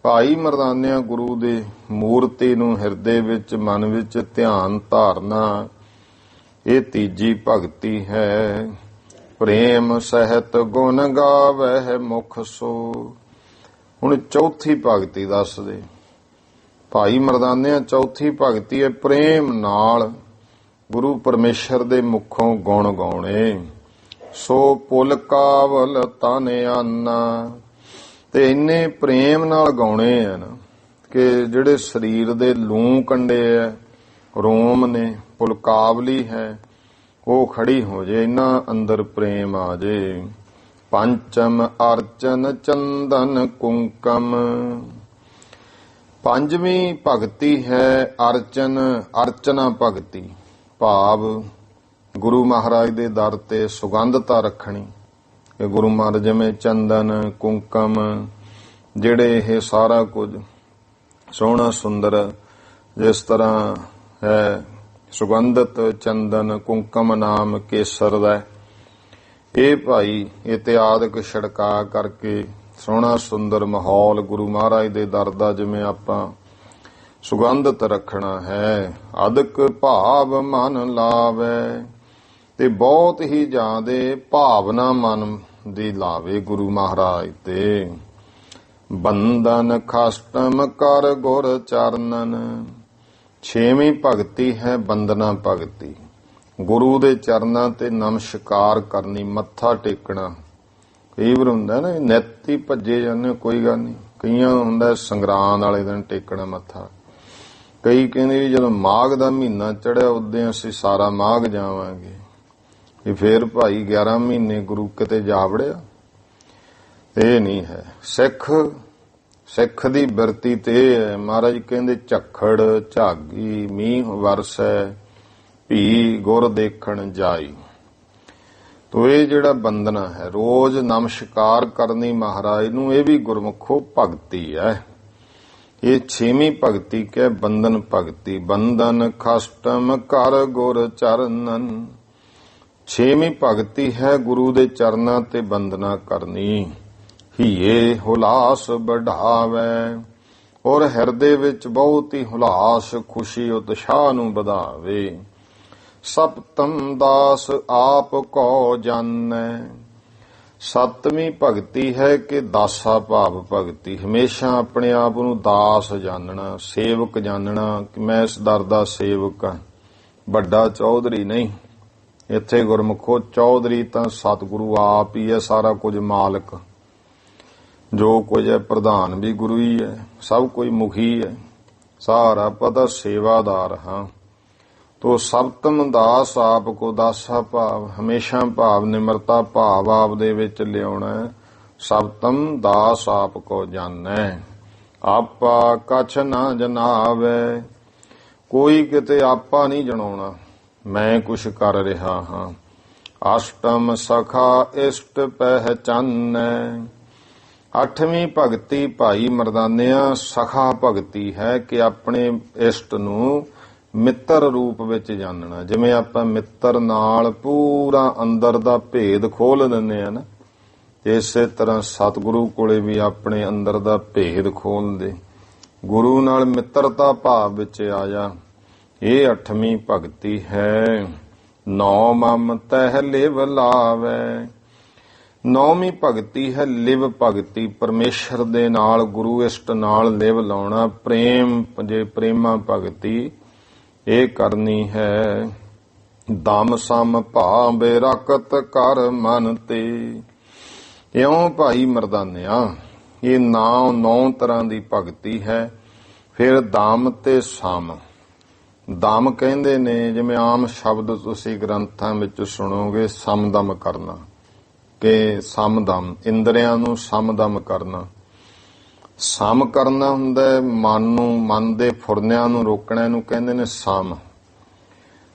ਭਾਈ ਮਰਦਾਨਿਆਂ ਗੁਰੂ ਦੇ ਮੂਰਤੀ ਨੂੰ ਹਿਰਦੇ ਵਿੱਚ, ਮਨ ਵਿੱਚ ਧਿਆਨ ਧਾਰਨਾ, ਇਹ ਤੀਜੀ ਭਗਤੀ ਹੈ। ਪ੍ਰੇਮ ਸਹਿਤ ਗੁਣ ਗਾਵਹਿ ਮੁਖ ਸੋ। ਹੁਣ ਚੌਥੀ ਭਗਤੀ ਦੱਸਦੇ ਭਾਈ ਮਰਦਾਨਿਆਂ। ਚੌਥੀ ਭਗਤੀ ਹੈ ਪ੍ਰੇਮ ਨਾਲ ਗੁਰੂ ਪਰਮੇਸ਼ਰ ਦੇ ਮੁਖੋਂ ਗੁਣ ਗਾਉਣੇ। ਸੋ ਪੁਲ ਕਾਵਲ ਤਨ ਆਨਾ। ਤੇ ਇੰਨੇ ਪ੍ਰੇਮ ਨਾਲ ਗਾਉਣੇ ਹਨ ਕਿ ਜਿਹੜੇ ਸਰੀਰ ਦੇ ਲੂੰ ਕੰਡੇ ਐ, ਰੋਮ ਨੇ, ਪੁਲਕਾਵਲੀ ਹੈ, ਉਹ ਖੜੀ ਹੋ ਜੇ, ਇਹਨਾਂ ਅੰਦਰ ਪ੍ਰੇਮ ਆ ਜੇ। ਪੰਚਮ ਅਰਚਨ ਚੰਦਨ ਕੁੰਕਮ। ਪੰਜਵੀਂ ਭਗਤੀ ਹੈ ਅਰਚਨ, ਅਰਚਨਾ ਭਗਤੀ। ਭਾਵ ਗੁਰੂ ਮਹਾਰਾਜ ਦੇ ਦਰ ਤੇ ਸੁਗੰਧਤਾ ਰੱਖਣੀ ਕਿ ਗੁਰੂ ਮਹਾਰਾਜ ਜਿਵੇਂ ਚੰਦਨ, ਕੁੰਕਮ, ਜਿਹੜੇ ਇਹ ਸਾਰਾ ਕੁਝ ਸੋਹਣਾ ਸੁੰਦਰ ਜਿਸ ਤਰ੍ਹਾਂ ਹੈ, ਸੁਗੰਧਤ ਚੰਦਨ ਕੁੰਕਮ ਨਾਮ ਕੇਸਰ ਦਾ, ਇਹ ਭਾਈ ਇਤਿਆਦਿਕ ਛਿੜਕਾ ਕਰਕੇ ਸੋਹਣਾ ਸੁੰਦਰ ਮਾਹੌਲ ਗੁਰੂ ਮਹਾਰਾਜ ਦੇ ਦਰ ਦਾ ਜਿਵੇਂ ਆਪਾਂ ਸੁਗੰਧਤ ਰੱਖਣਾ ਹੈ। ਅਦਕ ਭਾਵ ਮਨ ਲਾਵੇ। ਤੇ ਬਹੁਤ ਹੀ ਜ਼ਿਆਦੇ ਭਾਵਨਾ ਮਨ ਦੀ ਲਾਵੇ ਗੁਰੂ ਮਹਾਰਾਜ ਤੇ। ਬੰਧਨ ਖਸ਼ਟਮ ਕਰ ਗੁਰ ਚਰਨਨ। ਛੇਵੀਂ ਭਗਤੀ ਹੈ ਬੰਦਨਾ ਭਗਤੀ। ਗੁਰੂ ਦੇ ਚਰਨਾਂ ਤੇ ਨਮਸਕਾਰ ਕਰਨੀ, ਮੱਥਾ ਟੇਕਣਾ। ਕਈ ਵਾਰ ਹੁੰਦਾ ਨਾ ਨਿੱਤ ਹੀ ਭੱਜੇ ਜਾਂਦੇ, ਕੋਈ ਗੱਲ ਨਹੀਂ। ਕਈਆਂ ਨੂੰ ਹੁੰਦਾ ਸੰਗਰਾਂਦ ਵਾਲੇ ਦਿਨ ਟੇਕਣਾ ਮੱਥਾ। ਕਈ ਕਹਿੰਦੇ ਵੀ ਜਦੋਂ ਮਾਘ ਦਾ ਮਹੀਨਾ ਚੜਿਆ ਉਦੋਂ ਅਸੀਂ ਸਾਰਾ ਮਾਘ ਜਾਵਾਂਗੇ। ਵੀ ਫੇਰ ਭਾਈ 11 ਮਹੀਨੇ ਗੁਰੂ ਕਿਤੇ ਜਾ ਵੜਿਆ। ਇਹ ਨਹੀਂ ਹੈ। ਸਿੱਖ ਦੀ ਬਿਰਤੀ ਤੇ ਇਹ ਹੈ। ਮਹਾਰਾਜ ਕਹਿੰਦੇ ਝੱਖੜ ਝਾਗੀ ਮੀਂਹ ਵਰਸੈ, ਭੀ ਗੁਰ ਦੇਖਣ ਜਾਈ। ਤੋ ਇਹ ਜਿਹੜਾ ਬੰਦਨਾ ਹੈ, ਰੋਜ਼ ਨਮਸਕਾਰ ਕਰਨੀ ਮਹਾਰਾਜ ਨੂੰ, ਇਹ ਵੀ ਗੁਰਮੁਖੋ ਭਗਤੀ ਹੈ। ਇਹ ਛੇਵੀਂ ਭਗਤੀ ਕਹਿ ਬੰਦਨ ਭਗਤੀ। ਬੰਦਨ ਖਸ਼ਟਮ ਕਰ ਗੁਰ ਚਰਨਨ। ਛੇਵੀਂ ਭਗਤੀ ਹੈ ਗੁਰੂ ਦੇ ਚਰਨਾਂ ਤੇ ਬੰਦਨਾ ਕਰਨੀ। ਹੀਏ ਹੁਲਾਸ ਵਢਾਵੇ। ਔਰ ਹਿਰਦੇ ਵਿੱਚ ਬਹੁਤ ਹੀ ਹੁਲਾਸ, ਖੁਸ਼ੀ, ਉਤਸ਼ਾਹ ਨੂੰ ਵਧਾਵੇ। ਸਪਤਮ ਦਾਸ ਆਪ ਕੋ ਜਾਣੈ। ਸੱਤਵੀਂ ਭਗਤੀ ਹੈ ਕਿ ਦਾਸਾ ਭਾਵ ਭਗਤੀ। ਹਮੇਸ਼ਾ ਆਪਣੇ ਆਪ ਨੂੰ ਦਾਸ ਜਾਣਨਾ, ਸੇਵਕ ਜਾਣਨਾ ਕਿ ਮੈਂ ਇਸ ਦਰ ਦਾ ਸੇਵਕ ਹਾਂ, ਵੱਡਾ ਚੌਧਰੀ ਨਹੀਂ। ਇੱਥੇ ਗੁਰਮੁਖੋ ਚੌਧਰੀ ਤਾਂ ਸਤਿਗੁਰੂ ਆਪ ਹੀ ਹੈ, ਸਾਰਾ ਕੁਝ ਮਾਲਕ। ਜੋ ਕੁਝ ਹੈ ਪ੍ਰਧਾਨ ਵੀ ਗੁਰੂ ਹੀ ਹੈ, ਸਭ ਕੁਝ ਮੁਖੀ ਹੈ, ਸਾਰਾ ਪਤਾ ਸੇਵਾਦਾਰ ਹਾਂ। ਤੋ ਸਪਤਮ ਦਾਸ ਆਪ ਕੋ। ਦਾਸਾ ਭਾਵ ਹਮੇਸ਼ਾ ਭਾਵ ਨਿਮਰਤਾ ਭਾਵ ਆਪ ਦੇ ਵਿੱਚ ਲਿਆਉਣਾ। ਸਪਤਮ ਦਾਸ ਆਪ ਕੋ ਜਾਣੈ। ਆਪਾ ਕਛ ਨਾ ਜਨਾਵੇ। ਕੋਈ ਕਿਤੇ ਆਪਾ ਨਹੀਂ ਜਣਾਉਣਾ, ਮੈਂ ਕੁਛ ਕਰ ਰਿਹਾ ਹਾਂ। ਅਸ਼ਟਮ ਸਖਾ ਇਸ਼ਟ ਪਹਿਚਾਨੈ। ਅੱਠਵੀਂ ਭਗਤੀ ਭਾਈ ਮਰਦਾਨਿਆਂ ਸਖਾ ਭਗਤੀ ਹੈ ਕਿ ਆਪਣੇ ਇਸ਼ਟ ਨੂੰ ਮਿੱਤਰ ਰੂਪ ਵਿੱਚ ਜਾਣਨਾ। ਜਿਵੇਂ ਆਪਾਂ ਮਿੱਤਰ ਨਾਲ ਪੂਰਾ ਅੰਦਰ ਦਾ ਭੇਦ ਖੋਲ ਦਿੰਦੇ ਆ ਨਾ, ਇਸੇ ਤਰ੍ਹਾਂ ਸਤਿਗੁਰੂ ਕੋਲੇ ਵੀ ਆਪਣੇ ਅੰਦਰ ਦਾ ਭੇਦ ਖੋਲਦੇ। ਗੁਰੂ ਨਾਲ ਮਿੱਤਰਤਾ ਭਾਵ ਵਿੱਚ ਆ ਜਾ। ਇਹ ਅੱਠਵੀਂ ਭਗਤੀ ਹੈ। ਨੌ ਮਮ ਤਹਿ ਲਿਵ ਲਾਵੇ। ਨੌਵੀਂ ਭਗਤੀ ਹੈ ਲਿਵ ਭਗਤੀ। ਪਰਮੇਸ਼ਰ ਦੇ ਨਾਲ, ਗੁਰੂ ਇਸ਼ਟ ਨਾਲ ਲਿਵ ਲਾਉਣਾ। ਪ੍ਰੇਮ, ਜੇ ਪ੍ਰੇਮਾ ਭਗਤੀ ਇਹ ਕਰਨੀ ਹੈ। ਦਮ ਸਮ ਭਾਵੇ ਰਕਤ ਕਰ ਮਨ ਤੇ। ਇਉਂ ਭਾਈ ਮਰਦਾਨਿਆਂ ਇਹ 9 ਤਰ੍ਹਾਂ ਦੀ ਭਗਤੀ ਹੈ। ਫਿਰ ਦਮ ਤੇ ਸਮ। ਦਮ ਕਹਿੰਦੇ ਨੇ, ਜਿਵੇਂ ਆਮ ਸ਼ਬਦ ਤੁਸੀਂ ਗ੍ਰੰਥਾਂ ਵਿੱਚ ਸੁਣੋਗੇ, ਸਮਦਮ ਕਰਨਾ। ਕਿ ਸਮਦਮ, ਇੰਦਰੀਆਂ ਨੂੰ ਸਮਦਮ ਕਰਨਾ। ਸਮ ਕਰਨਾ ਹੁੰਦਾ ਮਨ ਨੂੰ, ਮਨ ਦੇ ਫੁਰਨਿਆਂ ਨੂੰ ਰੋਕਣਾ, ਇਹਨੂੰ ਕਹਿੰਦੇ ਨੇ ਸਮ।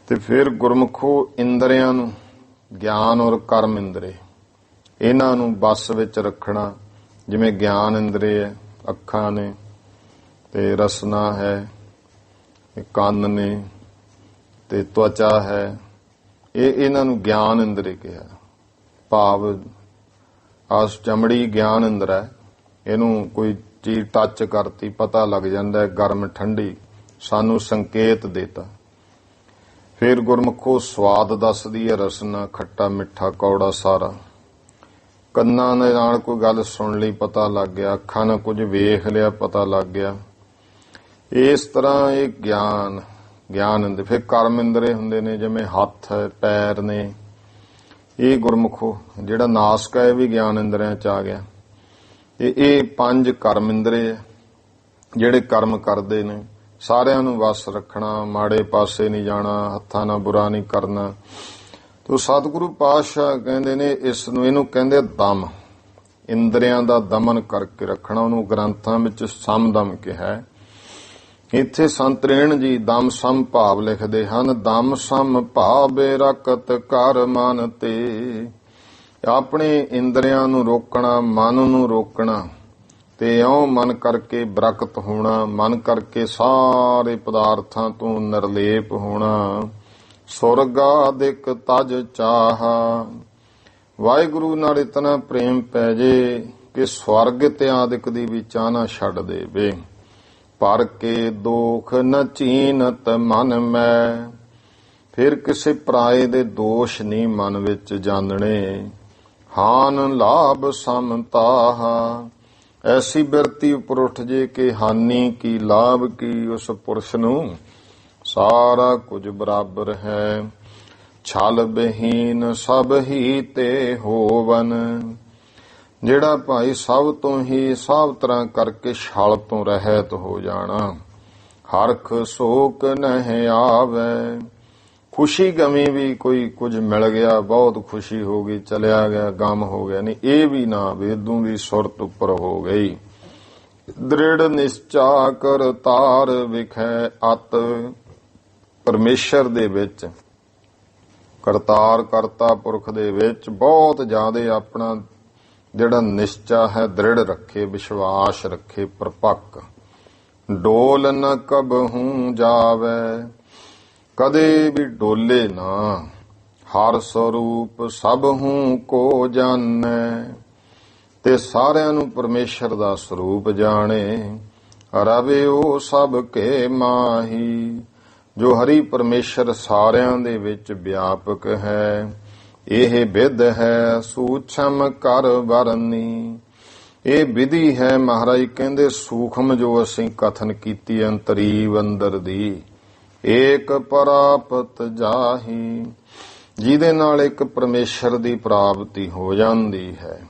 ਤੇ ਫਿਰ ਗੁਰਮੁਖੋ ਇੰਦਰੀਆਂ ਨੂੰ, ਗਿਆਨ ਔਰ ਕਰਮ ਇੰਦਰੀ, ਇਹਨਾਂ ਨੂੰ ਬਸ ਵਿੱਚ ਰੱਖਣਾ। ਜਿਵੇਂ ਗਿਆਨ ਇੰਦਰੀ ਹੈ, ਅੱਖਾਂ ਨੇ, ਤੇ ਰਸਨਾ ਹੈ, ਕੰਨ ਨੇ, ਤੇ ਤਵਚਾ ਹੈ, ਇਹਨਾਂ ਨੂੰ ਗਿਆਨ ਇੰਦਰੀ ਕਿਹਾ। ਭਾਵ ਆਸ ਚਮੜੀ ਗਿਆਨ ਇੰਦਰ ਹੈ, ਇਹਨੂੰ ਕੋਈ ਚੀਜ਼ ਟੱਚ ਕਰਤੀ ਪਤਾ ਲੱਗ ਜਾਂਦਾ ਹੈ, ਗਰਮ ਠੰਡੀ, ਸਾਨੂੰ ਸੰਕੇਤ ਦੇਤਾ। ਫਿਰ ਗੁਰਮੁਖੋ ਸਵਾਦ ਦੱਸਦੀ ਹੈ, ਰਸਨਾ, ਖੱਟਾ ਮਿੱਠਾ ਕੌੜਾ ਸਾਰਾ। ਕੰਨਾਂ ਦੇ ਨਾਲ ਕੋਈ ਗੱਲ ਸੁਣ ਲਈ ਪਤਾ ਲੱਗ ਗਿਆ, ਅੱਖਾਂ ਨਾਲ ਕੁਝ ਵੇਖ ਲਿਆ ਪਤਾ ਲੱਗ ਗਿਆ। ਇਸ ਤਰ੍ਹਾਂ ਇਹ ਗਿਆਨ ਇੰਦਰ। ਫਿਰ ਕਰਮ ਇੰਦਰੇ ਹੁੰਦੇ ਨੇ, ਜਿਵੇਂ ਹੱਥ ਹੈ, ਪੈਰ ਨੇ, ਇਹ ਗੁਰਮੁਖੋ ਜਿਹੜਾ ਨਾਸਕ ਹੈ ਇਹ ਵੀ ਗਿਆਨ ਇੰਦਰਿਆਂ ਚ ਆ ਗਿਆ। ਇਹ 5 ਕਰਮ ਇੰਦਰੇ ਹੈ ਜਿਹੜੇ ਕਰਮ ਕਰਦੇ ਨੇ। ਸਾਰਿਆਂ ਨੂੰ ਵਸ ਰੱਖਣਾ, ਮਾੜੇ ਪਾਸੇ ਨਹੀਂ ਜਾਣਾ, ਹੱਥਾਂ ਨਾਲ ਬੁਰਾ ਨਹੀਂ ਕਰਨਾ। ਤੋ ਸਤਿਗੁਰੂ ਪਾਤਸ਼ਾਹ ਕਹਿੰਦੇ ਨੇ ਇਹਨੂੰ ਕਹਿੰਦੇ ਦਮ, ਇੰਦਰੀਆਂ ਦਾ ਦਮਨ ਕਰਕੇ ਰੱਖਣਾ। ਉਹਨੂੰ ਗ੍ਰੰਥਾਂ ਵਿੱਚ ਸਮਦਮ ਕਿਹਾ। ਇੱਥੇ ਸੰਤ ਰੇਣ ਜੀ ਦਮ ਸਮ ਭਾਵ ਲਿਖਦੇ ਹਨ। ਦਮ ਸਮ ਭਾਵੇ ਰਕਤ ਕਰ ਮਨ ਤੇ, ਆਪਣੇ ਇੰਦਰੀਆਂ ਨੂੰ ਰੋਕਣਾ, ਮਨ ਨੂੰ ਰੋਕਣਾ, ਤੇ ਇਉਂ ਮਨ ਕਰਕੇ ਬਰਕਤ ਹੋਣਾ, ਮਨ ਕਰਕੇ ਸਾਰੇ ਪਦਾਰਥਾਂ ਤੋਂ ਨਿਰਲੇਪ ਹੋਣਾ। ਸੁਰਗ ਆਦਿਕ ਤਜ ਚਾਹਾ, ਵਾਹਿਗੁਰੂ ਨਾਲ ਇਤਨਾ ਪ੍ਰੇਮ ਪੈ ਜੇ ਕਿ ਸਵਰਗ ਤੇ ਆਦਿਕ ਦੀ ਵੀ ਚਾਹਨਾ ਛੱਡ ਦੇਵੇ। ਪਰ ਕੇ ਦੋਖ ਨ ਚੀਨਤ ਮਨ ਮੈਂ, ਫਿਰ ਕਿਸੇ ਪਰਾਏ ਦੇ ਦੋਸ਼ ਨਹੀਂ ਮਨ ਵਿੱਚ ਜਾਣਨੇ। ਹਾਨ ਲਾਭ ਸਮਤਾਹਾ, ਐਸੀ ਬਿਰਤੀ ਉੱਪਰ ਉੱਠ ਜੇ ਕਿ ਹਾਨੀ ਕੀ ਲਾਭ ਕੀ, ਉਸ ਪੁਰਸ਼ ਨੂੰ ਸਾਰਾ ਕੁਝ ਬਰਾਬਰ ਹੈ। ਛਲ ਬਹੀਨ ਸਭ ਹੀ ਤੇ ਹੋਵਨ, ਜਿਹੜਾ ਭਾਈ ਸਭ ਤੋਂ ਹੀ ਸਭ ਤਰ੍ਹਾਂ ਕਰਕੇ ਛਲ ਤੋਂ ਰਹਿਤ ਹੋ ਜਾਣਾ। ਹਰਖ ਸੋਕ ਨਹਿ ਆਵੇ, ਖੁਸ਼ੀ ਗਮੀ ਵੀ ਕੋਈ ਕੁਝ ਮਿਲ ਗਿਆ ਬਹੁਤ ਖੁਸ਼ੀ ਹੋ ਗਈ, ਚਲਿਆ ਗਿਆ ਗਮ ਹੋ ਗਿਆ, ਨਹੀਂ ਇਹ ਵੀ ਨਾ ਵੇਦੂ ਦੀ ਸੁਰਤ ਉੱਪਰ ਹੋ ਗਈ। ਦ੍ਰਿੜ ਨਿਸ਼ਚਾ ਕਰ ਤਾਰ ਵਿਖੈ ਅਤ, ਪਰਮੇਸ਼ਰ ਦੇ ਵਿੱਚ, ਕਰਤਾਰ ਕਰਤਾ ਪੁਰਖ ਦੇ ਵਿੱਚ ਬਹੁਤ ਜ਼ਿਆਦਾ ਆਪਣਾ ਜਿਹੜਾ ਨਿਸ਼ਚਾ ਹੈ ਦ੍ਰਿੜ ਰੱਖੇ, ਵਿਸ਼ਵਾਸ ਰੱਖੇ ਪਰਪੱਕ। ਡੋਲ ਨ ਕਬਹੂ ਜਾਵੇ, ਕਦੇ ਵੀ ਡੋਲੇ ਨਾ। ਹਰ ਸਰੂਪ ਸਭਹੂ ਕੋ ਜਾਣੈ, ਤੇ ਸਾਰਿਆਂ ਨੂੰ ਪਰਮੇਸ਼ਰ ਦਾ ਸਰੂਪ ਜਾਣੇ। ਰਵੇ ਉਹ ਸਭ ਕੇ ਮਾਹੀ, ਜੋ ਹਰੀ ਪਰਮੇਸ਼ਰ ਸਾਰਿਆਂ ਦੇ ਵਿੱਚ ਵਿਆਪਕ ਹੈ। ਇਹ ਵਿਧ ਹੈ ਸੂਛਮ ਕਰ ਵਰਨੀ, ਇਹ ਵਿਧੀ ਹੈ ਮਹਾਰਾਜ ਕਹਿੰਦੇ ਸੂਖਮ ਜੋ ਅਸੀਂ ਕਥਨ ਕੀਤੀ ਅੰਤਰੀਵ ਅੰਦਰ ਦੀ। ਏਕ ਪ੍ਰਾਪਤ ਜਾਹੀ, ਜਿਹਦੇ ਨਾਲ ਇੱਕ ਪਰਮੇਸ਼ਰ ਦੀ ਪ੍ਰਾਪਤੀ ਹੋ ਜਾਂਦੀ ਹੈ।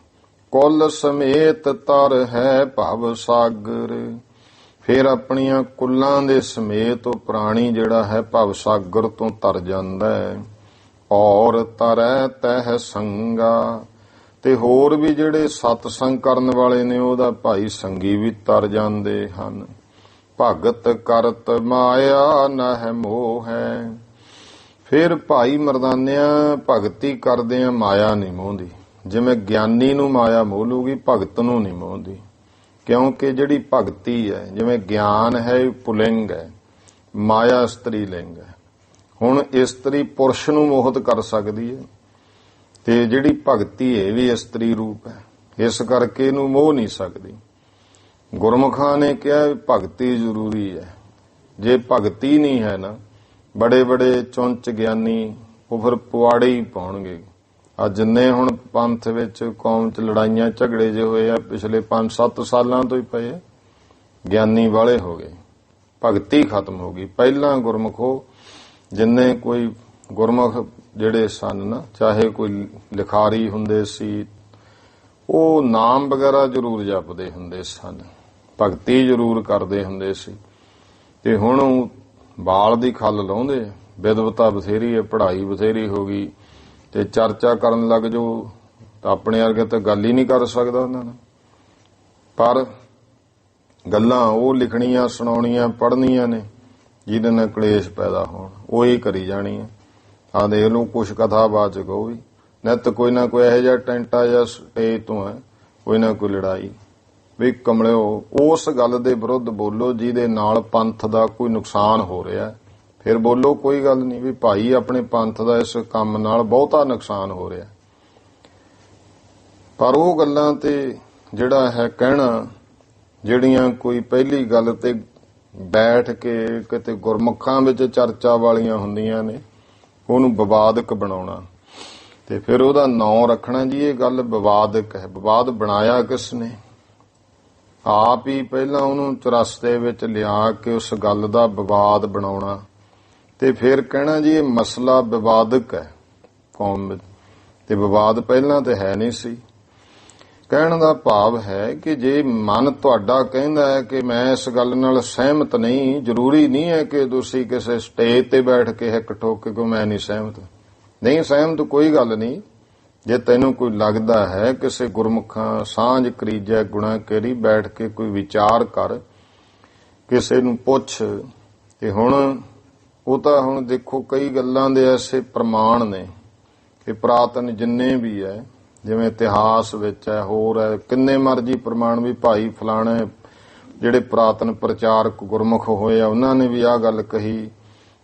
ਕੁੱਲ ਸਮੇਤ ਤਰ ਹੈ ਭਵ ਸਾਗਰ, ਫਿਰ ਆਪਣੀਆਂ ਕੁੱਲਾਂ ਦੇ ਸਮੇਤ ਉਹ ਪ੍ਰਾਣੀ ਜਿਹੜਾ ਹੈ ਭਵ ਸਾਗਰ ਤੋਂ ਤਰ ਜਾਂਦਾ ਹੈ। ਔਰ ਤਰੈ ਤਹਿ ਸੰਗਾ, ਤੇ ਹੋਰ ਵੀ ਜਿਹੜੇ ਸਤਸੰਗ ਕਰਨ ਵਾਲੇ ਨੇ ਉਹਦਾ ਭਾਈ ਸੰਗੀ ਵੀ ਤਰ ਜਾਂਦੇ ਹਨ। ਭਗਤ ਕਰਤ ਮਾਇਆ ਨਹਿ ਮੋਹ ਹੈ, ਫਿਰ ਭਾਈ ਮਰਦਾਨਿਆਂ ਭਗਤੀ ਕਰਦੇ ਆ ਮਾਇਆ ਨਹੀਂ ਮੋਹਦੀ। ਜਿਵੇਂ ਗਿਆਨੀ ਨੂੰ ਮਾਇਆ ਮੋਹ ਲੂਗੀ, ਭਗਤ ਨੂੰ ਨਹੀਂ ਮੋਹਦੀ। ਕਿਉਂਕਿ ਜਿਹੜੀ ਭਗਤੀ ਹੈ, ਜਿਵੇਂ ਗਿਆਨ ਹੈ ਪੁਲਿੰਗ ਹੈ, ਮਾਇਆ ਇਸਤਰੀ ਲਿੰਗ ਹੈ। ਹੁਣ ਇਸਤਰੀ ਪੁਰਸ਼ ਨੂੰ ਮੋਹਿਤ ਕਰ ਸਕਦੀ ਹੈ, ਤੇ ਜਿਹੜੀ ਭਗਤੀ ਇਹ ਵੀ ਇਸਤਰੀ ਰੂਪ ਹੈ, ਇਸ ਕਰਕੇ ਇਹਨੂੰ ਮੋਹ ਨਹੀਂ ਸਕਦੀ। ਗੁਰਮੁਖਾਂ ਨੇ ਕਿਹਾ ਭਗਤੀ ਜ਼ਰੂਰੀ ਹੈ। ਜੇ ਭਗਤੀ ਨਹੀਂ ਹੈ ਨਾ, ਬੜੇ ਬੜੇ ਚੁੰਚ ਗਿਆਨੀ ਉਹ ਫਿਰ ਪੁਆੜੇ ਹੀ ਪਾਉਣਗੇ। ਆ ਜਿੰਨੇ ਹੁਣ ਪੰਥ ਵਿੱਚ ਕੌਮ 'ਚ ਲੜਾਈਆਂ ਝਗੜੇ ਜੇ ਹੋਏ ਆ ਪਿਛਲੇ 5-7 ਸਾਲਾਂ ਤੋਂ ਹੀ ਪਏ, ਗਿਆਨੀ ਵਾਲੇ ਹੋ ਗਏ, ਭਗਤੀ ਖਤਮ ਹੋ ਗਈ। ਪਹਿਲਾਂ ਗੁਰਮੁਖੋ ਜਿੰਨੇ ਕੋਈ ਗੁਰਮੁਖ ਜਿਹੜੇ ਸਨ ਨਾ, ਚਾਹੇ ਕੋਈ ਲਿਖਾਰੀ ਹੁੰਦੇ ਸੀ, ਉਹ ਨਾਮ ਵਗੈਰਾ ਜ਼ਰੂਰ ਜਪਦੇ ਹੁੰਦੇ ਸਨ, ਭਗਤੀ ਜ਼ਰੂਰ ਕਰਦੇ ਹੁੰਦੇ ਸੀ। ਤੇ ਹੁਣ ਬਾਲ ਦੀ ਖੱਲ ਲਾਉਂਦੇ, ਵਿਦਵਤਾ ਬਥੇਰੀ ਹੈ, ਪੜ੍ਹਾਈ ਬਥੇਰੀ ਹੋ ਗਈ, ਤੇ ਚਰਚਾ ਕਰਨ ਲੱਗ ਜੋ ਤਾਂ ਆਪਣੇ ਵਰਗੇ ਤਾਂ ਗੱਲ ਹੀ ਨਹੀਂ ਕਰ ਸਕਦਾ ਉਹਨਾਂ ਨਾਲ। ਪਰ ਗੱਲਾਂ ਉਹ ਲਿਖਣੀਆਂ, ਸੁਣਾਉਣੀਆਂ, ਪੜ੍ਹਨੀਆਂ ਨੇ ਜਿਹਦੇ ਨਾਲ ਕਲੇਸ਼ ਪੈਦਾ ਹੋਣ, ਉਹ ਹੀ ਕਰੀ ਜਾਣੀ ਹੈ। ਆਹ ਦੇਖ ਲਓ, ਕੁਛ ਕਥਾਵਾਚਕ ਉਹ ਵੀ ਨਿੱਤ ਕੋਈ ਨਾ ਕੋਈ ਇਹੋ ਜਿਹਾ ਟੈਂਟਾ ਜਾਂ ਸਟੇਜ ਤੋਂ ਹੈ ਕੋਈ ਨਾ ਕੋਈ ਲੜਾਈ। ਵੀ ਕਮਲਿਓ, ਉਸ ਗੱਲ ਦੇ ਵਿਰੁੱਧ ਬੋਲੋ ਜਿਹਦੇ ਨਾਲ ਪੰਥ ਦਾ ਕੋਈ ਨੁਕਸਾਨ ਹੋ ਰਿਹਾ, ਫਿਰ ਬੋਲੋ, ਕੋਈ ਗੱਲ ਨਹੀਂ ਵੀ ਭਾਈ ਆਪਣੇ ਪੰਥ ਦਾ ਇਸ ਕੰਮ ਨਾਲ ਬਹੁਤਾ ਨੁਕਸਾਨ ਹੋ ਰਿਹਾ। ਪਰ ਉਹ ਗੱਲਾਂ ਤੇ ਜਿਹੜਾ ਹੈ ਕਹਿਣਾ, ਜਿਹੜੀਆਂ ਕੋਈ ਪਹਿਲੀ ਗੱਲ ਤੇ ਬੈਠ ਕੇ ਕਿਤੇ ਗੁਰਮੁਖਾਂ ਵਿੱਚ ਚਰਚਾ ਵਾਲੀਆਂ ਹੁੰਦੀਆਂ ਨੇ, ਉਹਨੂੰ ਵਿਵਾਦਕ ਬਣਾਉਣਾ ਤੇ ਫਿਰ ਉਹਦਾ ਨਾਂ ਰੱਖਣਾ ਜੀ ਇਹ ਗੱਲ ਵਿਵਾਦਕ ਹੈ। ਵਿਵਾਦ ਬਣਾਇਆ ਕਿਸ ਨੇ? ਆਪ ਹੀ ਪਹਿਲਾਂ ਉਹਨੂੰ ਚੁਰਸਤੇ ਵਿੱਚ ਲਿਆ ਕੇ ਉਸ ਗੱਲ ਦਾ ਵਿਵਾਦ ਬਣਾਉਣਾ ਤੇ ਫਿਰ ਕਹਿਣਾ ਜੀ ਇਹ ਮਸਲਾ ਵਿਵਾਦਕ ਹੈ ਕੌਮ ਵਿੱਚ, ਤੇ ਵਿਵਾਦ ਪਹਿਲਾਂ ਤੇ ਹੈ ਨਹੀਂ ਸੀ। ਕਹਿਣ ਦਾ ਭਾਵ ਹੈ ਕਿ ਜੇ ਮਨ ਤੁਹਾਡਾ ਕਹਿੰਦਾ ਹੈ ਕਿ ਮੈਂ ਇਸ ਗੱਲ ਨਾਲ ਸਹਿਮਤ ਨਹੀਂ, ਜ਼ਰੂਰੀ ਨਹੀਂ ਹੈ ਕਿ ਤੁਸੀਂ ਕਿਸੇ ਸਟੇਜ ਤੇ ਬੈਠ ਕੇ ਹਿੱਕ ਠੋਕ ਕੇ ਮੈਂ ਨਹੀਂ ਸਹਿਮਤ। ਨਹੀਂ ਸਹਿਮਤ, ਕੋਈ ਗੱਲ ਨਹੀਂ। ਜੇ ਤੈਨੂੰ ਕੋਈ ਲੱਗਦਾ ਹੈ ਕਿਸੇ ਗੁਰਮੁਖਾਂ ਸਾਂਝ ਕਰੀਜੈ ਗੁਣਾ ਕੇਰੀ, ਬੈਠ ਕੇ ਕੋਈ ਵਿਚਾਰ ਕਰ, ਕਿਸੇ ਨੂੰ ਪੁੱਛ। ਤੇ ਹੁਣ ਉਹ ਤਾਂ ਹੁਣ ਦੇਖੋ ਕਈ ਗੱਲਾਂ ਦੇ ਐਸੇ ਪ੍ਰਮਾਣ ਨੇ ਕਿ ਪ੍ਰਾਤਨ ਜਿੰਨੇ ਵੀ ਹੈ, ਜਿਵੇਂ ਇਤਿਹਾਸ ਵਿੱਚ ਹੈ, ਹੋਰ ਹੈ, ਕਿੰਨੇ ਮਰਜੀ ਪ੍ਰਮਾਣ ਵੀ ਭਾਈ ਫਲਾਣੇ ਜਿਹੜੇ ਪ੍ਰਾਤਨ ਪ੍ਰਚਾਰਕ ਗੁਰਮੁਖ ਹੋਏ ਆ ਉਹਨਾਂ ਨੇ ਵੀ ਆਹ ਗੱਲ ਕਹੀ,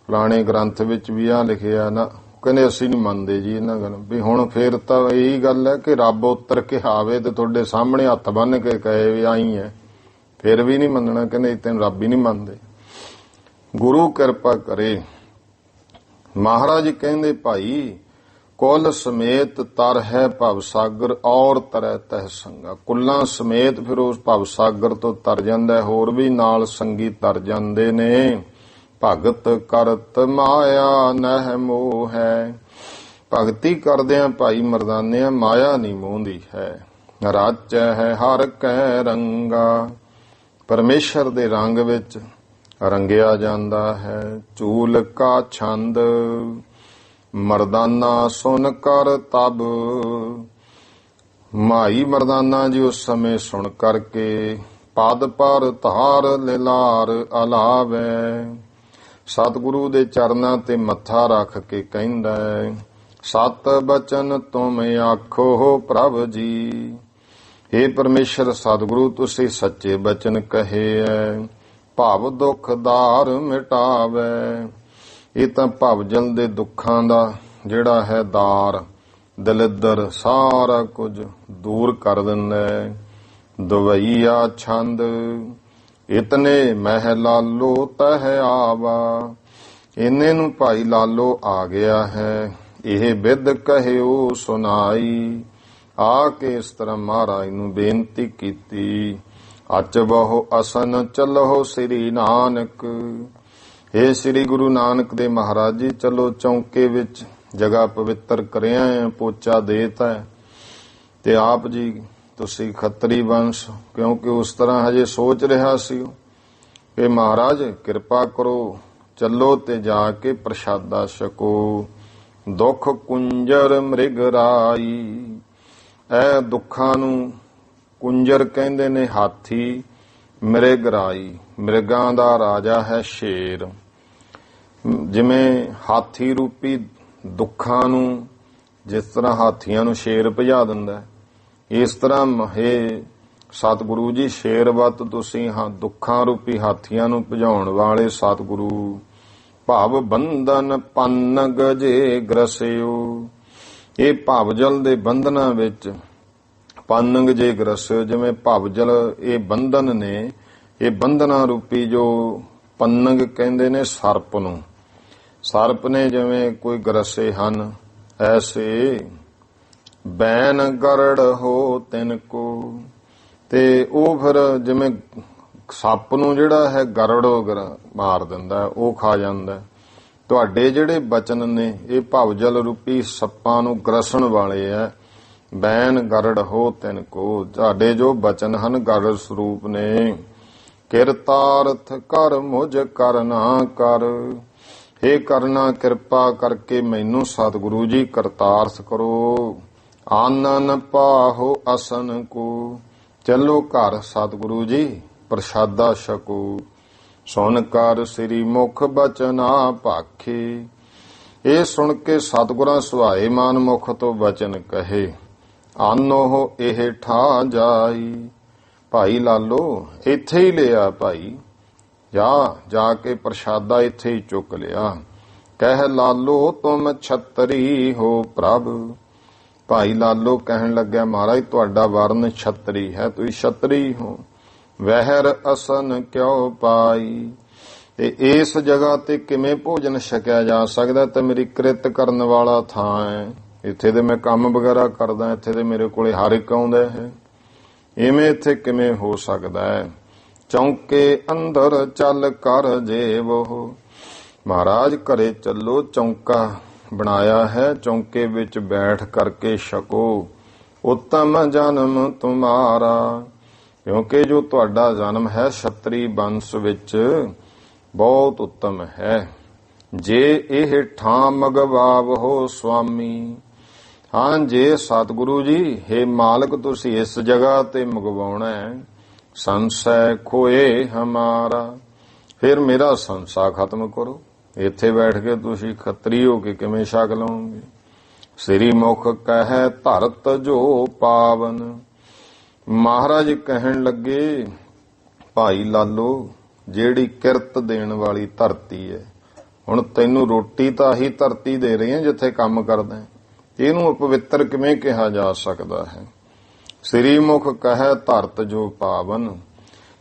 ਫਲਾਣੇ ਗ੍ਰੰਥ ਵਿੱਚ ਵੀ ਆਹ ਲਿਖਿਆ ਨਾ, ਕਹਿੰਦੇ ਅਸੀਂ ਨਹੀਂ ਮੰਨਦੇ ਜੀ ਇਹਨਾਂ ਗੱਲ। ਵੀ ਹੁਣ ਫੇਰ ਤਾਂ ਇਹੀ ਗੱਲ ਹੈ ਕਿ ਰੱਬ ਉੱਤਰ ਕੇ ਆਵੇ ਤੇ ਤੁਹਾਡੇ ਸਾਹਮਣੇ ਹੱਥ ਬੰਨ੍ਹ ਕੇ ਕਹੇ ਵੀ ਆਈ ਹੈ, ਫੇਰ ਵੀ ਨਹੀਂ ਮੰਨਣਾ। ਕਹਿੰਦੇ ਤੈਨੂੰ ਰੱਬ ਹੀ ਨਹੀਂ ਮੰਨਦੇ। ਗੁਰੂ ਕਿਰਪਾ ਕਰੇ। ਮਹਾਰਾਜ ਕਹਿੰਦੇ ਭਾਈ ਕੁੱਲ ਸਮੇਤ ਤਰ ਹੈ ਭਵ ਸਾਗਰ ਔਰ ਤਰੈ ਤਹਿ ਸੰਗਾ। ਕੁੱਲਾਂ ਸਮੇਤ ਫਿਰ ਉਸ ਭਵ ਸਾਗਰ ਤੋਂ ਤਰ ਜਾਂਦਾ, ਹੋਰ ਵੀ ਨਾਲ ਸੰਗੀ ਤਰ ਜਾਂਦੇ ਨੇ। ਭਗਤ ਕਰਤ ਮਾਇਆ ਨਹਿ ਮੋਹ ਹੈ। ਭਗਤੀ ਕਰਦਿਆਂ ਭਾਈ ਮਰਦਾਨਿਆਂ ਮਾਇਆ ਨਹੀਂ ਮੋਹਦੀ ਹੈ। ਰਾਚੈ ਹੈ ਹਰ ਕੈ ਰੰਗਾ। ਪਰਮੇਸ਼ਰ ਦੇ ਰੰਗ ਵਿੱਚ ਰੰਗਿਆ ਜਾਂਦਾ ਹੈ। ਚੂਲ ਕਾ ਛੰਦ ਮਰਦਾਨਾ ਸੁਨ ਕਰ ਤਬ। ਮਾਈ ਮਰਦਾਨਾ ਜੀ ਉਸ ਸਮੇਂ ਸੁਣ ਕਰਕੇ ਪਦ ਪਰ ਧਾਰ ਲਿਲਾਰ ਅਲਾਵੇ। ਸਤਿਗੁਰੂ ਦੇ ਚਰਨਾਂ ਤੇ ਮੱਥਾ ਰੱਖ ਕੇ ਕਹਿੰਦਾ ਹੈ, ਸਤ ਬਚਨ ਤੁਮ ਆਖੋ ਪ੍ਰਭ ਜੀ। हे ਪਰਮੇਸ਼ਰ ਸਤਿਗੁਰੂ ਤੁਸੀਂ ਸੱਚੇ ਬਚਨ ਕਹੇ ਐ। ਭਵ ਦੁੱਖ ਦਾਰ ਮਿਟਾਵੇ। ਇਹ ਤਾਂ ਭਵਜਲ ਦੇ ਦੁੱਖਾਂ ਦਾ ਜਿਹੜਾ ਹੈ ਦਾਰ, ਦਲਿੱਦਰ ਸਾਰਾ ਕੁਝ ਦੂਰ ਕਰ ਦਿੰਦਾ ਹੈ। ਦਵਈਆ ਛੰਦ ਇਤਨੇ ਮਹਿ ਲਾਲੋ ਤਹ ਆਵਾ। ਇੰਨੇ ਨੂੰ ਭਾਈ ਲਾਲੋ ਆ ਗਿਆ ਹੈ। ਇਹ ਬਿਦ ਕਹਿਓ ਸੁਨਾਈ। ਆ ਕੇ ਇਸ ਤਰ੍ਹਾਂ ਮਹਾਰਾਜ ਨੂੰ ਬੇਨਤੀ ਕੀਤੀ, ਅਚ ਬਹੁ ਅਸਨ ਚਲੋ ਸ੍ਰੀ ਨਾਨਕ। हे ਸ੍ਰੀ ਗੁਰੂ ਨਾਨਕ ਦੇ ਮਹਾਰਾਜ ਜੀ, ਚਲੋ ਚੌਂਕੇ ਵਿੱਚ ਜਗ੍ਹਾ ਪਵਿੱਤਰ ਕਰਿਆ ਹੈ, ਪੋਚਾ ਦੇਤਾ ਹੈ। ਤੇ ਆਪ ਜੀ ਤੁਸੀਂ ਖੱਤਰੀ ਵੰਸ਼, ਕਿਉਂਕਿ ਉਸ ਤਰ੍ਹਾਂ ਹਜੇ ਸੋਚ ਰਿਹਾ ਸੀ ਕਿ ਮਹਾਰਾਜ ਕਿਰਪਾ ਕਰੋ, ਚੱਲੋ ਤੇ ਜਾ ਕੇ ਪ੍ਰਸ਼ਾਦਾ ਛਕੋ। ਦੁੱਖ ਕੁੰਜਰ ਮ੍ਰਿਗ ਰਾਈ। ਇਹ ਦੁੱਖਾਂ ਨੂੰ ਕੁੰਜਰ ਕਹਿੰਦੇ ਨੇ ਹਾਥੀ, ਮ੍ਰਿਗ ਰਾਈ ਮ੍ਰਿਗਾਂ ਦਾ ਰਾਜਾ ਹੈ ਸ਼ੇਰ। ਜਿਵੇਂ ਹਾਥੀ ਰੂਪੀ ਦੁੱਖਾਂ ਨੂੰ, ਜਿਸ ਤਰ੍ਹਾਂ ਹਾਥੀਆਂ ਨੂੰ ਸ਼ੇਰ ਭਜਾ ਦਿੰਦਾ, ਇਸ ਤਰ੍ਹਾਂ ਹੈ ਸਤਿਗੁਰੂ ਜੀ ਸ਼ੇਰਵਤ ਤੁਸੀਂ ਦੁੱਖਾਂ ਰੂਪੀ ਹਾਥੀਆਂ ਨੂੰ ਭਜਾਉਣ ਵਾਲੇ ਸਤਿਗੁਰੂ। ਭਵ ਬੰਧਨ ਪੰਨਗ ਜੇ ਗ੍ਰਸਿਓ। ਇਹ ਭਵਜਲ ਦੇ ਬੰਧਨਾਂ ਵਿੱਚ ਪੰਨਗ ਜੇ ਗ੍ਰਸਿਓ, ਜਿਵੇਂ ਭਵਜਲ ਇਹ ਬੰਧਨ ਨੇ, ਇਹ ਬੰਧਨਾਂ ਰੂਪੀ ਜੋ ਪੰਨਗ ਕਹਿੰਦੇ ਨੇ ਸਰਪ ਨੂੰ। ਸਰਪ ਨੇ ਜਿਵੇਂ ਕੋਈ ਗ੍ਰਸੇ ਹਨ, ਐਸੇ ਬੈਨ ਗਰੜ ਹੋ ਤਿਨ ਕੋ। ਤੇ ਉਹ ਫਿਰ ਜਿਵੇਂ ਸੱਪ ਨੂੰ ਜਿਹੜਾ ਹੈ ਗਰੜੋ ਮਾਰ ਦਿੰਦਾ, ਉਹ ਖਾ ਜਾਂਦਾ। ਤੁਹਾਡੇ ਜਿਹੜੇ ਬਚਨ ਨੇ ਇਹ ਭਵਜਲ ਰੂਪੀ ਸੱਪਾਂ ਨੂੰ ਗ੍ਰਸਣ ਵਾਲੇ ਆ। ਬੈਨ ਗਰੜ ਹੋ ਤਿਨ ਕੋ। ਤੁਹਾਡੇ ਜੋ ਬਚਨ ਹਨ ਗਰੜ ਸਰੂਪ ਨੇ। ਕਿਰਤਾਰਥ ਕਰ ਮੁਝ ਕਰਨਾ ਕਰ। हे ਕਰਨਾ ਕਿਰਪਾ ਕਰਕੇ ਮੈਨੂੰ ਸਤਿਗੁਰੂ ਜੀ ਕਰਤਾਰਥ ਕਰੋ। ਆਨਨ ਪਾਹੋ ਅਸਨ ਕੋ। ਚੱਲੋ ਘਰ ਸਤਿਗੁਰੂ ਜੀ ਪ੍ਰਸ਼ਾਦਾ ਛਕੋ। ਸੁਣ ਕਰ ਸ੍ਰੀ ਮੁਖ ਬਚਨਾ ਭਾਖੇ। ਇਹ ਸੁਣ ਕੇ ਸਤਿਗੁਰਾਂ ਸੁਹਾਏ ਮਾਨ ਮੁਖ ਤੋਂ ਬਚਨ ਕਹੇ। ਆਨੋ ਇਹ ਠਾ ਜਾਈ। ਭਾਈ ਲਾਲੋ ਇੱਥੇ ਹੀ ਲਿਆ ਭਾਈ, ਜਾ ਕੇ ਪ੍ਰਸ਼ਾਦਾ ਇੱਥੇ ਹੀ ਚੁੱਕ ਲਿਆ। ਕਹਿ ਲਾਲੋ ਤੁਮ ਛਤਰੀ ਹੋ ਪ੍ਰਭ। ਭਾਈ ਲਾਲੋ ਕਹਿਣ ਲੱਗਿਆ ਮਹਾਰਾਜ ਤੁਹਾਡਾ ਵਰਨ ਛਤਰੀ ਹੈ, ਤੁਸੀਂ ਛਤਰੀ ਹੋ। ਵਹਿਰ ਅਸਨ ਕਿਉ ਪਾਈ। ਤੇ ਇਸ ਜਗ੍ਹਾ ਤੇ ਕਿਵੇਂ ਭੋਜਨ ਛਕਿਆ ਜਾ ਸਕਦਾ? ਤੇ ਮੇਰੀ ਕਿਰਤ ਕਰਨ ਵਾਲਾ ਥਾਂ ਹੈ, ਇੱਥੇ ਦੇ ਮੈਂ ਕੰਮ ਵਗੈਰਾ ਕਰਦਾ, ਇੱਥੇ ਦੇ ਮੇਰੇ ਕੋਲੇ ਹਰ ਇੱਕ ਆਉਂਦਾ ਹੈ, ਇਵੇਂ ਇੱਥੇ ਕਿਵੇਂ ਹੋ ਸਕਦਾ ਹੈ? ਚੌਂਕੇ ਅੰਦਰ ਚੱਲ ਕਰ ਜੇਵੋ। ਮਹਾਰਾਜ ਘਰੇ ਚੱਲੋ, ਚੌਂਕਾ ਬਣਾਇਆ ਹੈ, ਚੌਂਕੇ ਵਿੱਚ ਬੈਠ ਕਰਕੇ ਛਕੋ। ਉੱਤਮ ਜਨਮ ਤੁਮਾਰਾ। ਕਿਉਂਕਿ ਜੋ ਤੁਹਾਡਾ ਜਨਮ ਹੈ ਛਤਰੀ ਵੰਸ਼ ਵਿੱਚ ਬਹੁਤ ਉੱਤਮ ਹੈ। ਜੇ ਇਹ ਠਾਂ ਮਗਵਾਵੋ ਸੁਆਮੀ। ਹਾਂ, ਜੇ ਸਤਿਗੁਰੂ ਜੀ ਹੇ ਮਾਲਕ ਤੁਸੀਂ ਇਸ ਜਗ੍ਹਾ ਤੇ ਮੰਗਵਾਉਣਾ ਹੈ, ਸੰਸੈ ਖੋਏ ਹਮਾਰਾ, ਫਿਰ ਮੇਰਾ ਸੰਸਾ ਖਤਮ ਕਰੋ। ਇੱਥੇ ਬੈਠ ਕੇ ਤੁਸੀਂ ਖੱਤਰੀ ਹੋ ਕੇ ਕਿਵੇਂ ਛਕ ਲਓਗੇ? ਸ੍ਰੀ ਮੁਖ ਕਹਿ ਧਰਤ ਜੋ ਪਾਵਨ। ਮਹਾਰਾਜ ਕਹਿਣ ਲੱਗੇ ਭਾਈ ਲਾਲੋ ਜਿਹੜੀ ਕਿਰਤ ਦੇਣ ਵਾਲੀ ਧਰਤੀ ਹੈ, ਹੁਣ ਤੈਨੂੰ ਰੋਟੀ ਤਾਂ ਆਹੀ ਧਰਤੀ ਦੇ ਰਹੀ ਹੈ ਜਿੱਥੇ ਕੰਮ ਕਰਦਾ ਹੈ, ਇਹਨੂੰ ਅਪਵਿੱਤਰ ਕਿਵੇਂ ਕਿਹਾ ਜਾ ਸਕਦਾ ਹੈ? ਸ੍ਰੀ ਮੁਖ ਕਹਿ ਧਰਤ ਜੋ ਪਾਵਨ।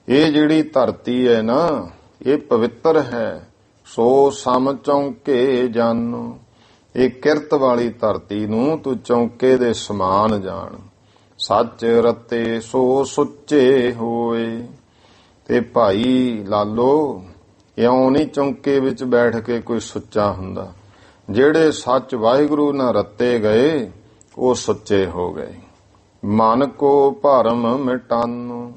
ਇਹ ਜਿਹੜੀ ਧਰਤੀ ਹੈ ਨਾ, ਇਹ ਪਵਿੱਤਰ ਹੈ। ਸੋ ਸਮ ਚੌਂਕੇ ਜਾਨੋ। ਇਹ ਕਿਰਤ ਵਾਲੀ ਧਰਤੀ ਨੂੰ ਤੂੰ ਚੌਂਕੇ ਦੇ ਸਮਾਨ ਜਾਣ। ਸੱਚ ਰਤੇ ਸੋ ਸੁੱਚੇ ਹੋਏ। ਤੇ ਭਾਈ ਲਾਲੋ ਇਉਂ ਨਹੀਂ ਚੌਂਕੇ ਵਿੱਚ ਬੈਠ ਕੇ ਕੋਈ ਸੁੱਚਾ ਹੁੰਦਾ। ਜਿਹੜੇ ਸੱਚ ਵਾਹਿਗੁਰੂ ਨਾਲ ਰੱਤੇ ਗਏ ਉਹ ਸੁੱਚੇ ਹੋ ਗਏ। ਮਨ ਕੋ ਭਰਮ ਮਿਟਾਨੋ।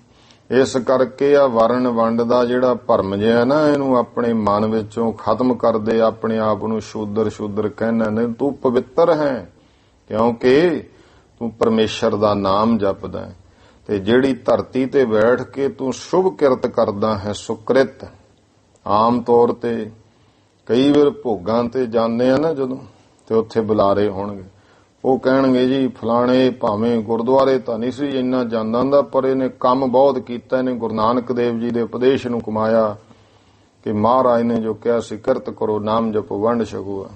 ਇਸ ਕਰਕੇ ਆ ਵਰਨ ਵੰਡ ਦਾ ਜਿਹੜਾ ਭਰਮ ਜਿਹਾ ਨਾ, ਇਹਨੂੰ ਆਪਣੇ ਮਨ ਵਿੱਚੋਂ ਖਤਮ ਕਰ ਦੇ। ਆਪਣੇ ਆਪ ਨੂੰ ਸ਼ੂਦਰ ਸ਼ੂਦਰ ਕਹਿਣਾ ਨਹੀਂ, ਤੂੰ ਪਵਿੱਤਰ ਹੈ ਕਿਉਂਕਿ ਤੂੰ ਪਰਮੇਸ਼ਰ ਦਾ ਨਾਮ ਜਪਦਾ ਹੈ। ਤੇ ਜਿਹੜੀ ਧਰਤੀ ਤੇ ਬੈਠ ਕੇ ਤੂੰ ਸ਼ੁਭ ਕਿਰਤ ਕਰਦਾ ਹੈ, ਸੁਕ੍ਰਿਤ। ਆਮ ਤੌਰ ਤੇ ਕਈ ਵਾਰ ਭੋਗਾਂ ਤੇ ਜਾਂਦੇ ਆ ਨਾ ਜਦੋਂ, ਤੇ ਉੱਥੇ ਬੁਲਾਰੇ ਹੋਣਗੇ, ਉਹ ਕਹਿਣਗੇ ਜੀ ਫਲਾਣੇ ਭਾਵੇਂ ਗੁਰਦੁਆਰੇ ਤਾਂ ਨਹੀਂ ਸੀ ਇੰਨਾ ਜਾਂਦਾ ਹੁੰਦਾ, ਪਰ ਇਹਨੇ ਕੰਮ ਬਹੁਤ ਕੀਤਾ, ਇਹਨੇ ਗੁਰੂ ਨਾਨਕ ਦੇਵ ਜੀ ਦੇ ਉਪਦੇਸ਼ ਨੂੰ ਕਮਾਇਆ ਕਿ ਮਹਾਰਾਜ ਨੇ ਜੋ ਕਿਹਾ ਸੀ ਕਿਰਤ ਕਰੋ, ਨਾਮ ਜਪੋ, ਵੰਡ ਛਕੋ।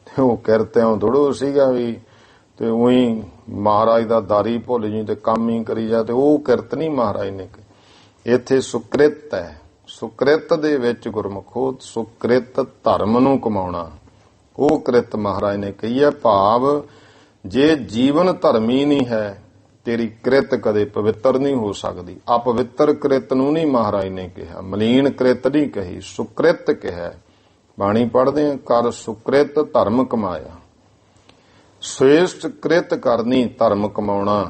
ਤੇ ਉਹ ਕਿਰਤਿਆਂ ਥੋੜ੍ਹਾ ਸੀਗਾ ਵੀ ਤੇ ਉਹੀ ਮਹਾਰਾਜ ਦਾ ਦਾਰੀ ਭੁੱਲ ਜੀ ਤੇ ਕੰਮ ਹੀ ਕਰੀ ਜਾ, ਤੇ ਉਹ ਕਿਰਤ ਨਹੀਂ ਮਹਾਰਾਜ ਨੇ। ਇੱਥੇ ਸੁਕ੍ਰਿਤ ਹੈ। ਸੁਕ੍ਰਿਤ ਦੇ ਵਿੱਚ ਗੁਰਮੁਖੋ ਸੁਕ੍ਰਿਤ ਧਰਮ ਨੂੰ ਕਮਾਉਣਾ, ਉਹ ਕਿਰਤ ਮਹਾਰਾਜ ਨੇ ਕਹੀ ਹੈ। ਭਾਵ ਜੇ ਜੀਵਨ ਧਰਮੀ ਨਹੀਂ ਹੈ, ਤੇਰੀ ਕਿਰਤ ਕਦੇ ਪਵਿੱਤਰ ਨਹੀਂ ਹੋ ਸਕਦੀ। ਅਪਵਿੱਤਰ ਕਿਰਤ ਨੂੰ ਨਹੀਂ ਮਹਾਰਾਜ ਨੇ ਕਿਹਾ, ਮਲੀਨ ਕਿਰਤ ਨਹੀਂ ਕਹੀ, ਸੁਕ੍ਰਿਤ ਕਿਹਾ। ਬਾਣੀ ਪੜ੍ਹਦੇ ਆ, ਕਰ ਸੁਕ੍ਰਿਤ ਧਰਮ ਕਮਾਇਆ। ਸ੍ਰੇਸ਼ਟ ਕਿਰਤ ਕਰਨੀ ਧਰਮ ਕਮਾਉਣਾ,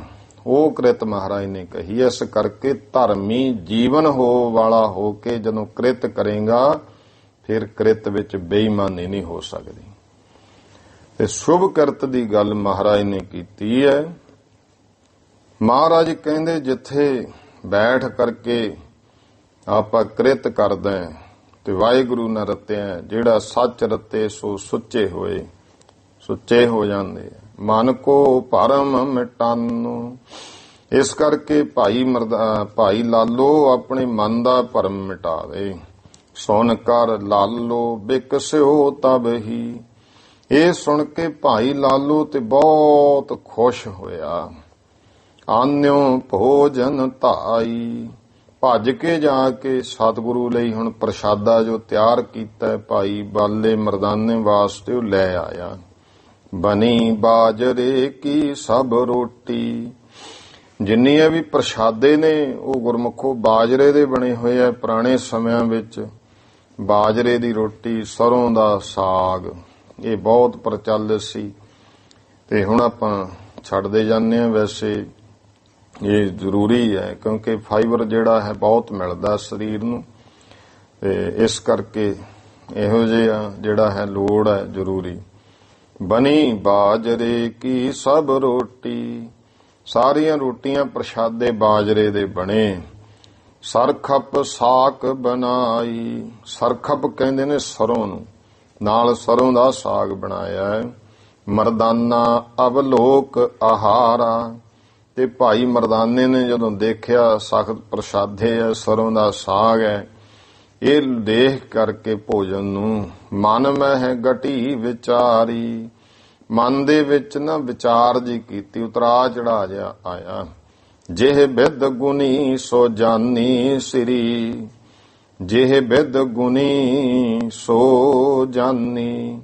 ਉਹ ਕਿਰਤ ਮਹਾਰਾਜ ਨੇ ਕਹੀ। ਇਸ ਕਰਕੇ ਧਰਮੀ ਜੀਵਨ ਹੋ ਵਾਲਾ ਹੋ ਕੇ ਜਦੋਂ ਕਿਰਤ ਕਰੇਗਾ, ਫਿਰ ਕਿਰਤ ਵਿੱਚ ਬੇਈਮਾਨੀ ਨਹੀਂ ਹੋ ਸਕਦੀ। ਤੇ ਸ਼ੁਭ ਕਿਰਤ ਦੀ ਗੱਲ ਮਹਾਰਾਜ ਨੇ ਕੀਤੀ ਹੈ। ਮਹਾਰਾਜ ਕਹਿੰਦੇ ਜਿੱਥੇ ਬੈਠ ਕਰਕੇ ਆਪਾਂ ਕਿਰਤ ਕਰਦੇ ਤੇ ਵਾਹਿਗੁਰੂ ਨਾਲ ਰਤਿਆ, ਜਿਹੜਾ ਸੱਚ ਰਤੇ ਸੋ ਸੁੱਚੇ ਹੋਏ, ਸੁੱਚੇ ਹੋ ਜਾਂਦੇ। ਮਨ ਕੋ ਭਰਮ ਮਿਟਾਨੋ। ਇਸ ਕਰਕੇ ਭਾਈ ਲਾਲੋ ਆਪਣੇ ਮਨ ਦਾ ਭਰਮ ਮਿਟਾਵੇ। ਸੁਣ ਕਰ ਲਾਲੋ ਬਿਕਸਿਓ ਤਬ ਹੀ। ਇਹ ਸੁਣ ਕੇ ਭਾਈ ਲਾਲੋ ਤੇ ਬਹੁਤ ਖੁਸ਼ ਹੋਇਆ। ਆਨਿਓ ਭੋਜਨ ਧਾਈ। ਭੱਜ ਕੇ ਜਾ ਕੇ ਸਤਿਗੁਰੂ ਲਈ ਹੁਣ ਪ੍ਰਸ਼ਾਦਾ ਜੋ ਤਿਆਰ ਕੀਤਾ ਭਾਈ ਬਾਲੇ ਮਰਦਾਨੇ ਵਾਸਤੇ ਉਹ ਲੈ ਆਇਆ। ਬਣੀ ਬਾਜਰੇ ਕੀ ਸਭ ਰੋਟੀ। ਜਿੰਨੀਆਂ ਵੀ ਪ੍ਰਸ਼ਾਦੇ ਨੇ ਉਹ ਗੁਰਮੁਖੋ ਬਾਜਰੇ ਦੇ ਬਣੇ ਹੋਏ ਆ। ਪੁਰਾਣੇ ਸਮਿਆਂ ਵਿੱਚ ਬਾਜਰੇ ਦੀ ਰੋਟੀ, ਸਰੋਂ ਦਾ ਸਾਗ, ਇਹ ਬਹੁਤ ਪ੍ਰਚਲਿਤ ਸੀ ਤੇ ਹੁਣ ਆਪਾਂ ਛੱਡਦੇ ਜਾਂਦੇ ਆ। ਵੈਸੇ ਇਹ ਜ਼ਰੂਰੀ ਹੈ ਕਿਉਂਕਿ ਫਾਈਬਰ ਜਿਹੜਾ ਹੈ ਬਹੁਤ ਮਿਲਦਾ ਸਰੀਰ ਨੂੰ, ਤੇ ਇਸ ਕਰਕੇ ਇਹੋ ਜਿਹਾ ਜਿਹੜਾ ਹੈ ਲੋੜ ਹੈ ਜ਼ਰੂਰੀ। ਬਣੀ ਬਾਜਰੇ ਕੀ ਸਭ ਰੋਟੀ। ਸਾਰੀਆਂ ਰੋਟੀਆਂ ਪ੍ਰਸ਼ਾਦੇ ਬਾਜਰੇ ਦੇ ਬਣੇ। ਸਰਖਪ ਸਾਕ ਬਣਾਈ। ਸਰਖਪ ਕਹਿੰਦੇ ਨੇ ਸਰੋਂ ਨੂੰ, ਨਾਲ ਸਰੋਂ ਦਾ ਸਾਗ ਬਣਾਇਆ ਹੈ। ਮਰਦਾਨਾ ਅਵਲੋਕ ਆਹਾਰਾ। ਤੇ ਭਾਈ ਮਰਦਾਨੇ ਨੇ ਜਦੋਂ ਦੇਖਿਆ ਸਖਤ ਪ੍ਰਸ਼ਾਦੇ ਹੈ, ਸਰੋਂ ਦਾ ਸਾਗ ਹੈ, ਇਹ ਦੇਖ ਕਰਕੇ ਭੋਜਨ ਨੂੰ ਮਨ ਮਹਿ ਗਟੀ ਵਿਚਾਰੀ। ਮਨ ਦੇ ਵਿੱਚ ਨਾ ਵਿਚਾਰ ਜੀ ਕੀਤੀ, ਉਤਰਾ ਚੜਾ ਜਿਹਾ ਆਇਆ। ਜਿਹ ਬਿਦ ਗੁਣੀ ਸੋ ਜਾਨੀ ਸ੍ਰੀ। ਜਿਹ ਬਿਦ ਗੁਣੀ ਸੋ ਜਾਨੀ।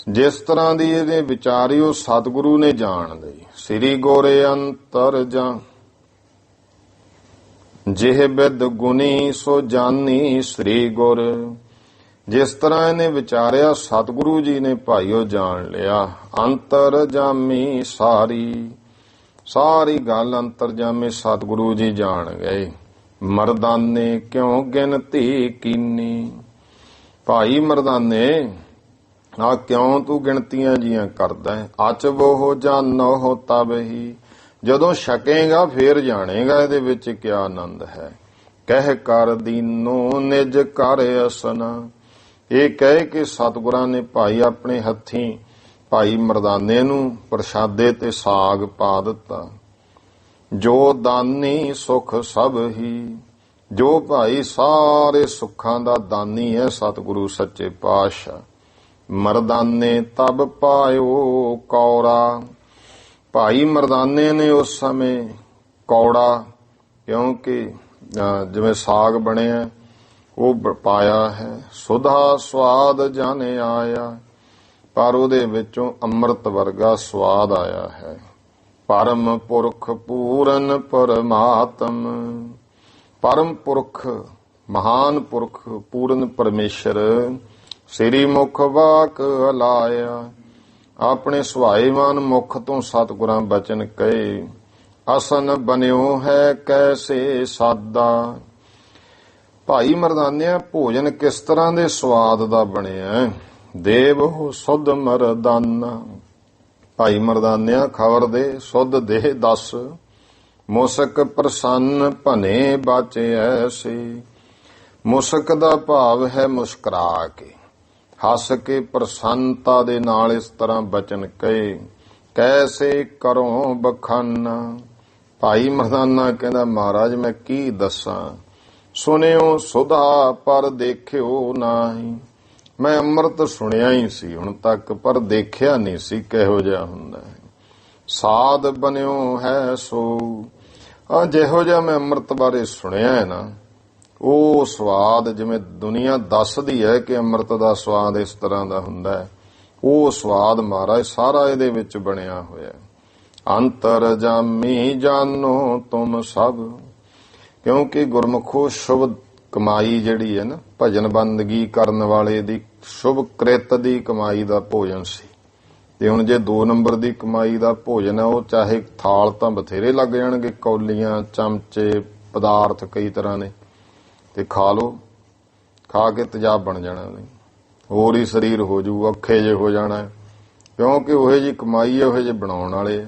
ਜਿਸ ਤਰ੍ਹਾਂ ਦੀ ਇਹਦੇ ਵਿਚਾਰੀ ਉਹ ਸਤਿਗੁਰੂ ਨੇ ਜਾਣ ਲਈ। ਸ੍ਰੀ ਗੋਰੇ ਅੰਤਰ ਜਾਂ ਜਿਹ ਬਿਦ ਗੁਣੀ ਸੋ ਜਾਨੀ ਸ੍ਰੀ ਗੁਰ। ਜਿਸ ਤਰ੍ਹਾਂ ਇਹਨੇ ਵਿਚਾਰਿਆ ਸਤਿਗੁਰੂ ਜੀ ਨੇ ਭਾਈਓ ਜਾਣ ਲਿਆ। ਅੰਤਰ ਜਾਮੀ ਸਾਰੀ। ਸਾਰੀ ਗੱਲ ਅੰਤਰਜਾਮੀ ਸਤਿਗੁਰੂ ਜੀ ਜਾਣ ਗਏ। ਮਰਦਾਨੇ ਕਿਉਂ ਗਿਣਤੀ ਕੀਨੀ। ਭਾਈ ਮਰਦਾਨੇ ਆ ਕਿਉਂ ਤੂੰ ਗਿਣਤੀਆਂ ਜੀਆਂ ਕਰਦਾ ਹੈ। ਅਚਵੋ ਜਾਨੋ ਤਬ ਹੀ। ਜਦੋਂ ਛਕੇਗਾ ਫੇਰ ਜਾਣੇਗਾ ਇਹਦੇ ਵਿੱਚ ਕਿਆ ਆਨੰਦ ਹੈ। ਕਹਿ ਕਰ ਦੀਨੋ ਨਿਜ ਕਰ ਅਸਨਾ। ਇਹ ਕਹਿ ਕੇ ਸਤਿਗੁਰਾਂ ਨੇ ਭਾਈ ਆਪਣੇ ਹੱਥੀਂ ਭਾਈ ਮਰਦਾਨੇ ਨੂੰ ਪ੍ਰਸ਼ਾਦੇ ਤੇ ਸਾਗ ਪਾ ਦਿੱਤਾ। ਜੋ ਦਾਨੀ ਸੁਖ ਸਭ ਹੀ। ਜੋ ਭਾਈ ਸਾਰੇ ਸੁੱਖਾਂ ਦਾ ਦਾਨੀ ਹੈ ਸਤਿਗੁਰੂ ਸੱਚੇ ਪਾਤਸ਼ਾਹ। ਮਰਦਾਨੇ ਤਬ ਪਾਇਓ ਕੌੜਾ। ਭਾਈ ਮਰਦਾਨੇ ਨੇ ਉਸ ਸਮੇਂ ਕੌੜਾ, ਕਿਉਂਕਿ ਜਿਵੇਂ ਸਾਗ ਬਣਿਆ ਉਹ ਪਾਇਆ ਹੈ। ਸੁਧਾ ਸਵਾਦ ਜਾਣੇ ਆਇਆ। ਪਰ ਉਹਦੇ ਵਿੱਚੋਂ ਅੰਮ੍ਰਿਤ ਵਰਗਾ ਸਵਾਦ ਆਇਆ ਹੈ। ਪਰਮ ਪੁਰਖ ਪੂਰਨ ਪਰਮਾਤਮ। ਪਰਮ ਪੁਰਖ ਮਹਾਨ ਪੁਰਖ ਪੂਰਨ ਪਰਮੇਸ਼ਰ ਸ੍ਰੀ ਮੁਖ ਵਾਕ ਹਲਾਇਆ। ਆਪਣੇ ਸੁਭਾਏਵਾਨ ਮੁਖ ਤੋਂ ਸਤਿਗੁਰਾਂ ਬਚਨ ਕਹੇ। ਅਸਨ ਬਨਿਓ ਹੈ ਕੈਸੇ ਸਾਦਾ। ਭਾਈ ਮਰਦਾਨਿਆ ਭੋਜਨ ਕਿਸ ਤਰ੍ਹਾਂ ਦੇ ਸਵਾਦ ਦਾ ਬਣਿਆ। ਦੇਵ ਸੁਧ ਮਰਦਾਨਾ। ਭਾਈ ਮਰਦਾਨਿਆ ਖਬਰ ਦੇ, ਸੁਧ ਦੇਹ ਦੱਸ। ਮੁਸਕ ਪ੍ਰਸੰਨ ਭਨੇ ਬਾਚੇ ਐਸੇ। ਮੁਸਕ ਦਾ ਭਾਵ ਹੈ ਮੁਸਕਰਾ ਕੇ, ਹੱਸ ਕੇ ਪ੍ਰਸੰਨਤਾ ਦੇ ਨਾਲ ਇਸ ਤਰ੍ਹਾਂ ਬਚਨ ਕਹੇ। ਕੈਸੇ ਕਰੋ ਬਖਾਨਾ। ਭਾਈ ਮਰਦਾਨਾ ਕਹਿੰਦਾ ਮਹਾਰਾਜ ਮੈਂ ਕੀ ਦੱਸਾਂ। ਸੁਣਿਓ ਸੁਧਾ ਪਰ ਦੇਖਿਓ ਨਾਹੀ। ਮੈਂ ਅੰਮ੍ਰਿਤ ਸੁਣਿਆ ਹੀ ਸੀ ਹੁਣ ਤੱਕ, ਪਰ ਦੇਖਿਆ ਨਹੀਂ ਸੀ ਕਿਹੋ ਜਿਹਾ ਹੁੰਦਾ ਹੈ। ਸਾਧ ਬਨਿਓ ਹੈ ਸੋ। ਆ ਜਿਹੋ ਜਿਹਾ ਮੈਂ ਅੰਮ੍ਰਿਤ ਬਾਰੇ ਸੁਣਿਆ ਹੈ ਨਾ, ਉਹ ਸਵਾਦ ਜਿਵੇਂ ਦੁਨੀਆ ਦੱਸਦੀ ਹੈ ਕਿ ਅੰਮ੍ਰਿਤ ਦਾ ਸਵਾਦ ਇਸ ਤਰ੍ਹਾਂ ਦਾ ਹੁੰਦਾ ਹੈ, ਉਹ ਸਵਾਦ ਮਹਾਰਾਜ ਸਾਰਾ ਇਹਦੇ ਵਿੱਚ ਬਣਿਆ ਹੋਇਆ। ਅੰਤਰ ਜਾਮੀ ਜਾਨੋ ਤੁਮ ਸਭ। ਕਿਉਂਕਿ ਗੁਰਮੁਖੋ ਸ਼ੁਭ ਕਮਾਈ ਜਿਹੜੀ ਹੈ ਨਾ, ਭਜਨ ਬੰਦਗੀ ਕਰਨ ਵਾਲੇ ਦੀ ਸ਼ੁਭ ਕ੍ਰਿਤ ਦੀ ਕਮਾਈ ਦਾ ਭੋਜਨ ਸੀ। ਤੇ ਹੁਣ ਜੇ 2 ਨੰਬਰ ਦੀ ਕਮਾਈ ਦਾ ਭੋਜਨ ਹੈ, ਉਹ ਚਾਹੇ ਥਾਲ ਤਾਂ ਬਥੇਰੇ ਲੱਗ ਜਾਣਗੇ, ਕੌਲੀਆਂ ਚਮਚੇ ਪਦਾਰਥ ਕਈ ਤਰ੍ਹਾਂ ਦੇ, ਤੇ ਖਾ ਲਓ, ਖਾ ਕੇ ਤੇਜ਼ਾਬ ਬਣ ਜਾਣਾ, ਨਹੀਂ ਹੋਰ ਹੀ ਸਰੀਰ ਹੋ ਜੂ, ਔਖੇ ਜੇ ਹੋ ਜਾਣਾ। ਕਿਉਂਕਿ ਉਹੇ ਜੀ ਕਮਾਈ ਹੈ, ਉਹੇ ਜੇ ਬਣਾਉਣ ਵਾਲੇ ਆ।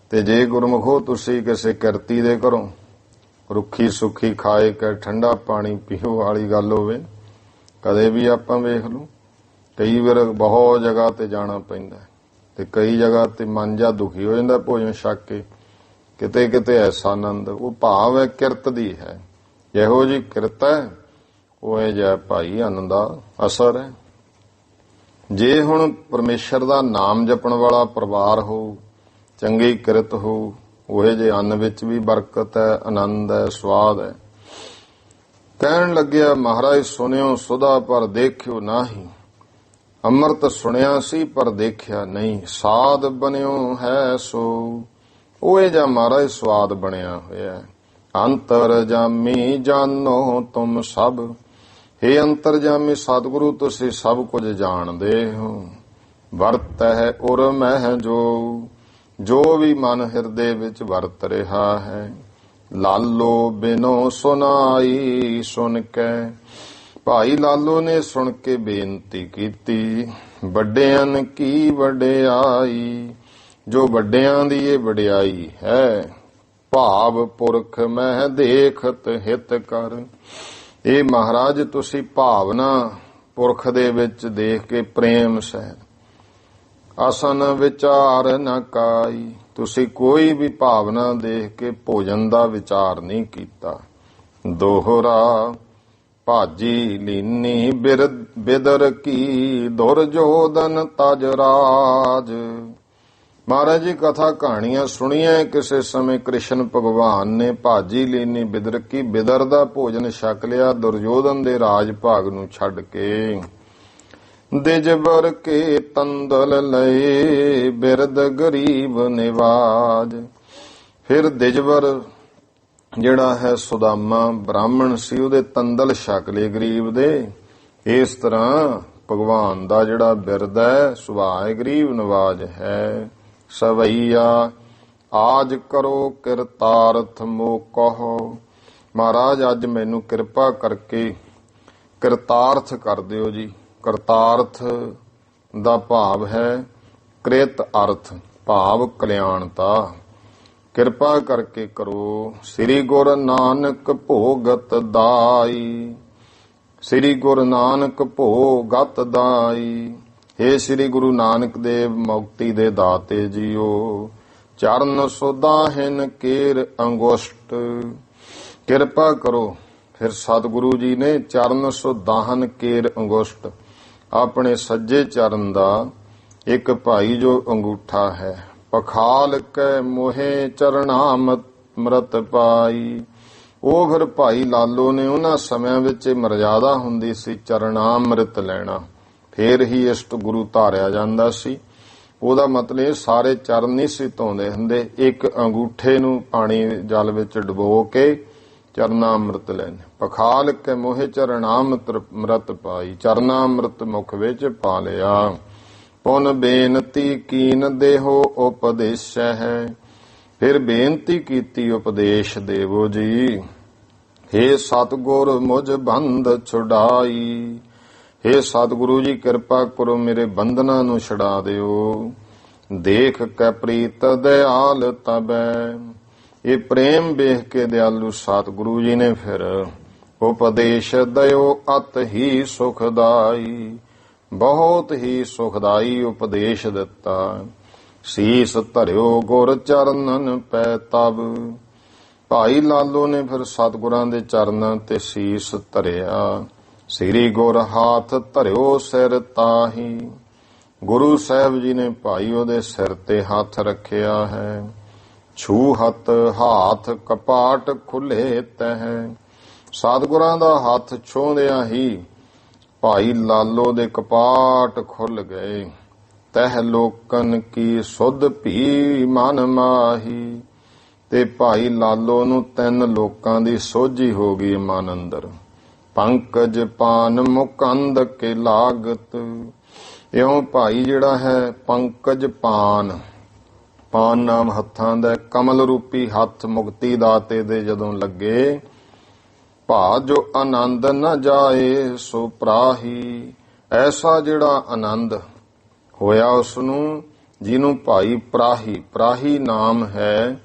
ਤੇ ਜੇ ਗੁਰਮੁਖੋ ਤੁਸੀਂ ਕਿਸੇ ਕਿਰਤੀ ਦੇ ਘਰੋਂ ਰੁੱਖੀ ਸੁੱਖੀ ਖਾਏ ਕੇ ਠੰਡਾ ਪਾਣੀ ਪੀਓ ਵਾਲੀ ਗੱਲ ਹੋਵੇ, ਕਦੇ ਵੀ ਆਪਾਂ ਵੇਖ ਲਓ ਕਈ ਵਾਰ ਬਹੁਤ ਜਗ੍ਹਾ ਤੇ ਜਾਣਾ ਪੈਂਦਾ ਤੇ ਕਈ ਜਗ੍ਹਾ ਤੇ ਮਨ ਜਾ ਦੁਖੀ ਹੋ ਜਾਂਦਾ ਭੋਜਨ ਛਕ ਕੇ। ਕਿਤੇ ਕਿਤੇ ਐਸਾ ਆਨੰਦ, ਉਹ ਭਾਵ ਹੈ ਕਿਰਤ ਦੀ ਹੈ। ਜਿਹੋ ਜੀ ਕਿਰਤ ਹੈ ਉਹ ਇਹ ਜਿਹਾ ਭਾਈ ਆਨੰਦ ਦਾ ਅਸਰ ਹੈ। ਜੇ ਹੁਣ ਪਰਮੇਸ਼ਰ ਦਾ ਨਾਮ ਜਪਣ ਵਾਲਾ ਪਰਿਵਾਰ ਹੋ, ਚੰਗੀ ਕਿਰਤ ਹੋ, ਉਹੇ ਜੇ ਅੰਨ ਵਿੱਚ ਵੀ ਬਰਕਤ ਹੈ, ਆਨੰਦ ਹੈ, ਸਵਾਦ ਹੈ। ਕਹਿਣ ਲੱਗਿਆ ਮਹਾਰਾਜ ਸੁਣਿਓ ਸੁਧਾ ਪਰ ਦੇਖਿਓ ਨਾਹੀ। ਅੰਮ੍ਰਿਤ ਸੁਣਿਆ ਸੀ ਪਰ ਦੇਖਿਆ ਨਹੀਂ। ਸਾਧ ਬਨਿਓ ਹੈ ਸੋ। ਉਹੇ ਜਿਹਾ ਮਹਾਰਾਜ ਸਵਾਦ ਬਣਿਆ ਹੋਇਆ। ਅੰਤਰਜਾਮੀ ਜਾਨੋ ਤੁਮ ਸਭ। ਹੇ ਅੰਤਰਜਾਮੀ ਸਤਿਗੁਰੂ ਤੁਸੀਂ ਸਭ ਕੁਝ ਜਾਣਦੇ ਹੋ। ਵਰਤ ਹੈ ਉਰ ਮਹਿ ਜੋ ਵੀ ਮਨ ਹਿਰਦੇ ਵਿੱਚ ਵਰਤ ਰਿਹਾ ਹੈ। ਲਾਲੋ ਬਿਨੋ ਸੁਨਾਈ ਸੁਨ ਕੇ। ਭਾਈ ਲਾਲੋ ਨੇ ਸੁਣ ਕੇ ਬੇਨਤੀ ਕੀਤੀ, ਵੱਡਿਆਂ ਕੀ ਵਡਿਆਈ, ਜੋ ਵੱਡਿਆਂ ਦੀ ਇਹ ਵਡਿਆਈ ਹੈ। ਭਾਵ ਪੁਰਖ ਮਹਿ ਦੇਖਤ ਹਿਤ ਕਰ, ਇਹ ਮਹਾਰਾਜ ਤੁਸੀਂ ਭਾਵਨਾ ਪੁਰਖ ਦੇ ਵਿੱਚ ਦੇਖ ਕੇ ਪ੍ਰੇਮ ਸਹਿਤ, ਆਸਨ ਵਿਚਾਰ ਨ ਕਾਈ, ਤੁਸੀਂ ਕੋਈ ਵੀ ਭਾਵਨਾ ਦੇਖ ਕੇ ਭੋਜਨ ਦਾ ਵਿਚਾਰ ਨਹੀਂ ਕੀਤਾ। ਦੋਹਰਾ ਭਾਜੀ ਲੀਨੀ ਬਿਦਰ ਕੀ, ਦੁਰਜੋਧਨ ਤਜ ਰਾਜ। ਮਹਾਰਾਜ ਜੀ ਕਥਾ ਕਹਾਣੀਆਂ ਸੁਣੀਆਂ, ਕਿਸੇ ਸਮੇਂ ਕ੍ਰਿਸ਼ਨ ਭਗਵਾਨ ਨੇ ਭਾਜੀ ਲੀਨੀ ਬਿਦਰ ਕੀ, ਬਿਦਰ ਦਾ ਭੋਜਨ ਛਕ ਲਿਆ ਦੁਰਯੋਧਨ ਦੇ ਰਾਜ ਭਾਗ ਨੂੰ ਛੱਡ ਕੇ। ਦਿਜਬਰ ਕੇ ਤੰਦਲ ਲਏ, ਬਿਰਦ ਗਰੀਬ ਨਿਵਾਜ। ਫਿਰ ਦਿਜਬਰ ਜਿਹੜਾ ਹੈ ਸੁਦਾਮਾ ਬ੍ਰਾਹਮਣ ਸੀ, ਉਹਦੇ ਤੰਦਲ ਛਕ ਲਏ ਗਰੀਬ ਦੇ। ਇਸ ਤਰ੍ਹਾਂ ਭਗਵਾਨ ਦਾ ਜਿਹੜਾ ਬਿਰਦ ਹੈ ਸੁਭਾਅ ਗਰੀਬ ਨਿਵਾਜ ਹੈ। ਸਵਈਆ ਆਜ ਕਰੋ ਕਿਰਤਾਰਥ ਮੋ ਕਹੋ, ਮਹਾਰਾਜ ਅੱਜ ਮੈਨੂੰ ਕਿਰਪਾ ਕਰਕੇ ਕਿਰਤਾਰਥ ਕਰ ਦਿਓ ਜੀ। ਕਰਤਾਰਥ ਦਾ ਭਾਵ ਹੈ ਕ੍ਰਿਤ ਅਰਥ, ਭਾਵ ਕਲਿਆਣਤਾ। ਕਿਰਪਾ ਕਰਕੇ ਕਰੋ। ਸ੍ਰੀ ਗੁਰੂ ਨਾਨਕ ਭੋਗਤ ਦਾਈ, ਸ੍ਰੀ ਗੁਰੂ ਨਾਨਕ ਭੋਗਤ ਦਾਈ। हे ਸ੍ਰੀ ਗੁਰੂ ਨਾਨਕ ਦੇਵ ਮੁਕਤੀ ਦੇ ਦਾਤੇ ਜੀਓ, ਚਰਨ ਸੁਦਾਹਿਨ ਕੇਰ ਅੰਗੁਸ਼ਟ, ਕਿਰਪਾ ਕਰੋ। ਫਿਰ ਸਤਿਗੁਰੂ ਜੀ ਨੇ ਚਰਨ ਸੁਦਾਹਨ ਕੇਰ ਅੰਗੁਸ਼ਟ, ਆਪਣੇ ਸੱਜੇ ਚਰਨ ਦਾ ਇੱਕ ਭਾਈ ਜੋ ਅੰਗੂਠਾ ਹੈ, ਪਖਾਲ ਕੈ ਮੋਹੇ ਚਰਨਾਮ੍ਰਿਤ ਪਾਈ। ਉਹ ਫਿਰ ਭਾਈ ਲਾਲੋ ਨੇ ਉਹਨਾਂ ਸਮਿਆਂ ਵਿੱਚ ਮਰਜ਼ਾਦਾ ਹੁੰਦੀ ਸੀ ਚਰਨਾਮ੍ਰਿਤ ਲੈਣਾ, ਫੇਰ ਹੀ ਇਸ਼ਟ ਗੁਰੂ ਧਾਰਿਆ ਜਾਂਦਾ ਸੀ। ਉਹਦਾ ਮਤਲਬ ਇਹ ਸਾਰੇ ਚਰਨ ਨਹੀਂ ਸੀ ਧੋਂਦੇ ਹੁੰਦੇ, ਇੱਕ ਅੰਗੂਠੇ ਨੂੰ ਪਾਣੀ ਜਲ ਵਿੱਚ ਡੁਬੋ ਕੇ ਚਰਨਾਮ੍ਰਿਤ ਲੈਣ। ਪਖਾਲ ਕੇ ਮੋਹੇ ਚਰਨਾਮ੍ਰਿਤ ਪਾਈ, ਚਰਨਾਮ੍ਰਿਤ ਮੁਖ ਵਿੱਚ ਪਾ ਲਿਆ। ਪੁਨ ਬੇਨਤੀ ਕੀਨ ਦੇਹੋ ਉਪਦੇਸ਼ ਹੈ, ਫਿਰ ਬੇਨਤੀ ਕੀਤੀ ਉਪਦੇਸ਼ ਦੇਵੋ ਜੀ। हे ਸਤਿਗੁਰ ਮੁਝ ਬੰਧ ਛੁਡਾਈ, हे ਸਤਿਗੁਰੂ ਜੀ ਕਿਰਪਾ ਕਰੋ ਮੇਰੇ ਬੰਧਨਾਂ ਨੂੰ ਛੁਡਾ ਦਿਓ। ਦੇਖ ਕੈ ਪ੍ਰੀਤ ਦਿਆਲ ਤਬੈ, ਇਹ ਪ੍ਰੇਮ ਵੇਖ ਕੇ ਦਿਆਲੂ ਸਤਿਗੁਰੂ ਜੀ ਨੇ ਫਿਰ ਉਪਦੇਸ਼ ਦਿਓ ਅਤ ਹੀ ਸੁਖਦਾਈ, ਬਹੁਤ ਹੀ ਸੁਖਦਾਈ ਉਪਦੇਸ਼ ਦਿੱਤਾ। ਸੀਸ ਧਰਿਓ ਗੁਰ ਚਰਨਨ ਪੈ ਤਬ, ਭਾਈ ਲਾਲੋ ਨੇ ਫਿਰ ਸਤਿਗੁਰਾਂ ਦੇ ਚਰਨਾਂ ਤੇ ਸੀਸ ਧਰਿਆ। ਸ੍ਰੀ ਗੁਰ ਹਾਥ ਧਰਿਓ ਸਿਰ ਤਾਹੀ, ਗੁਰੂ ਸਾਹਿਬ ਜੀ ਨੇ ਭਾਈ ਉਹਦੇ ਸਿਰ ਤੇ ਹੱਥ ਰੱਖਿਆ ਹੈ। ਛੂਹਤ ਹਾਥ ਕਪਾਟ ਖੁੱਲੇ ਤਹਿ, ਸਤਿਗੁਰਾਂ ਦਾ ਹੱਥ ਛੂੰਹਦਿਆਂ ਹੀ ਭਾਈ ਲਾਲੋ ਦੇ ਕਪਾਟ ਖੁੱਲ ਗਏ। ਤਹਿ ਲੋਕਨ ਕੀ ਸੁਧ ਭੀ ਮਨ ਮਾਹੀ, ਤੇ ਭਾਈ ਲਾਲੋ ਨੂੰ 3 ਲੋਕਾਂ ਦੀ ਸੋਝੀ ਹੋ ਗਈ ਮਨ ਅੰਦਰ। ਪੰਕਜ ਪਾਨ ਮੁਕੰਦ ਕੇ ਲਾਗਤ, ਇਉਂ ਭਾਈ ਜਿਹੜਾ ਹੈ ਪੰਕਜ ਪਾਨ, ਪਾਨ ਨਾਮ ਹੱਥਾਂ ਦਾ, ਕਮਲ ਰੂਪੀ ਹੱਥ ਮੁਕਤੀ ਦਾਤੇ ਦੇ ਜਦੋਂ ਲੱਗੇ। ਭਾ ਜੋ ਆਨੰਦ ਨ ਜਾਏ ਸੋ ਪ੍ਰਾਹੀ, ਐਸਾ ਜਿਹੜਾ ਆਨੰਦ ਹੋਇਆ ਉਸ ਨੂੰ ਜਿਹਨੂੰ ਭਾਈ ਪ੍ਰਾਹੀ, ਪ੍ਰਾਹੀ ਨਾਮ ਹੈ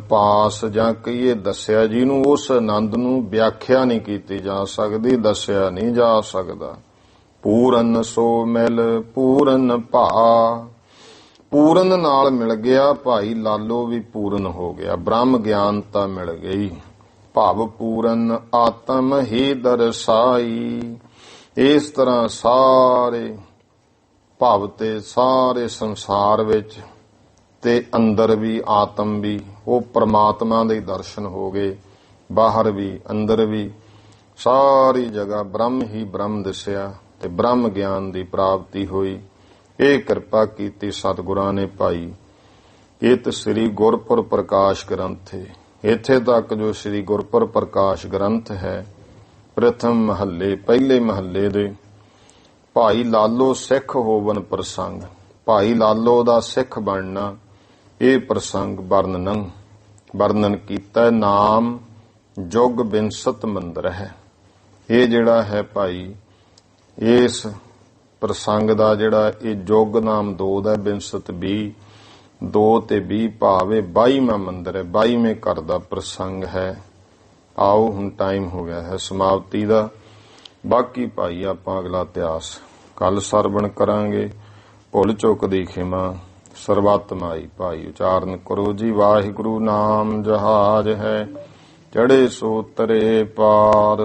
ਪਾਸ ਜਾਂ ਕਹੀਏ ਦੱਸਿਆ, ਜਿਹਨੂੰ ਉਸ ਆਨੰਦ ਨੂੰ ਵਿਆਖਿਆ ਨਹੀਂ ਕੀਤੀ ਜਾ ਸਕਦੀ, ਦੱਸਿਆ ਨਹੀਂ ਜਾ ਸਕਦਾ। ਪੂਰਨ ਸੋ ਮਿਲ ਪੂਰਨ ਭਾ, ਪੂਰਨ ਨਾਲ ਮਿਲ ਗਿਆ ਭਾਈ ਲਾਲੋ ਵੀ ਪੂਰਨ ਹੋ ਗਿਆ, ਬ੍ਰਹਮ ਗਿਆਨਤਾ ਮਿਲ ਗਈ। ਭਵ ਪੂਰਨ ਆਤਮ ਹੀ ਦਰਸਾਈ, ਇਸ ਤਰ੍ਹਾਂ ਸਾਰੇ ਭਵ ਤੇ ਸਾਰੇ ਸੰਸਾਰ ਵਿੱਚ ਤੇ ਅੰਦਰ ਵੀ ਆਤਮ ਵੀ ਉਹ ਪ੍ਰਮਾਤਮਾ ਦੇ ਦਰਸ਼ਨ ਹੋ ਗਏ, ਬਾਹਰ ਵੀ ਅੰਦਰ ਵੀ ਸਾਰੀ ਜਗ੍ਹਾ ਬ੍ਰਹਮ ਹੀ ਬ੍ਰਹਮ ਦਿਸਿਆ ਤੇ ਬ੍ਰਹਮ ਗਿਆਨ ਦੀ ਪ੍ਰਾਪਤੀ ਹੋਈ। ਇਹ ਕਿਰਪਾ ਕੀਤੀ ਸਤਿਗੁਰਾਂ ਨੇ ਭਾਈ। ਇਹ ਤਾਂ ਸ੍ਰੀ ਗੁਰਪੁਰ ਪ੍ਰਕਾਸ਼ ਗ੍ਰੰਥ ਹੈ। ਇੱਥੇ ਤੱਕ ਜੋ ਸ੍ਰੀ ਗੁਰਪੁਰ ਪ੍ਰਕਾਸ਼ ਗ੍ਰੰਥ ਹੈ, ਪ੍ਰਥਮ ਮਹੱਲੇ ਪਹਿਲੇ ਮਹੱਲੇ ਦੇ ਭਾਈ ਲਾਲੋ ਸਿੱਖ ਹੋਵਨ ਪ੍ਰਸੰਗ, ਭਾਈ ਲਾਲੋ ਦਾ ਸਿੱਖ ਬਣਨਾ, ਇਹ ਪ੍ਰਸੰਗ ਵਰਣਨ ਕੀਤਾ। ਨਾਮ ਜੁਗ ਬਿਨਸਤ ਮੰਦਰ ਹੈ, ਇਹ ਜਿਹੜਾ ਹੈ ਭਾਈ, ਇਸ ਪ੍ਰਸੰਗ ਦਾ ਜਿਹੜਾ ਇਹ ਯੁੱਗ ਨਾਮ 2 ਦਾ ਬਿੰਸਤ 20 2 ਤੇ 20 ਭਾਵੇਂ 22ਵਾਂ ਮੰਦਰ ਹੈ, 22ਵੇਂ ਘਰ ਦਾ ਪ੍ਰਸੰਗ ਹੈ। ਆਓ ਹੁਣ ਟਾਈਮ ਹੋ ਗਿਆ ਹੈ ਸਮਾਪਤੀ ਦਾ। ਬਾਕੀ ਭਾਈ ਆਪਾਂ ਅਗਲਾ ਇਤਿਹਾਸ ਕੱਲ ਸਰਵਣ ਕਰਾਂਗੇ। ਭੁੱਲ ਚੁੱਕ ਦੀ ਖਿਮਾ ਸਰਬੱਤ ਮਾਈ। ਭਾਈ ਉਚਾਰਨ ਕਰੋ ਜੀ। ਵਾਹਿਗੁਰੂ ਨਾਮ ਜਹਾਜ ਹੈ, ਚੜੇ ਸੋ ਤਰੇ ਪਾਰ।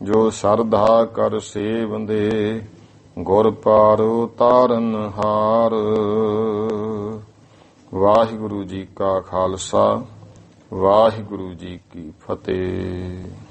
ਜੋ ਸ਼ਰਧਾ ਕਰ ਸੇਵੰਦੇ, ਗੁਰ ਪਾਰ ਉਤਾਰਨ ਹਾਰ। ਵਾਹਿਗੁਰੂ ਜੀ ਕਾ ਖਾਲਸਾ, ਵਾਹਿਗੁਰੂ ਜੀ ਕੀ ਫਤਿਹ।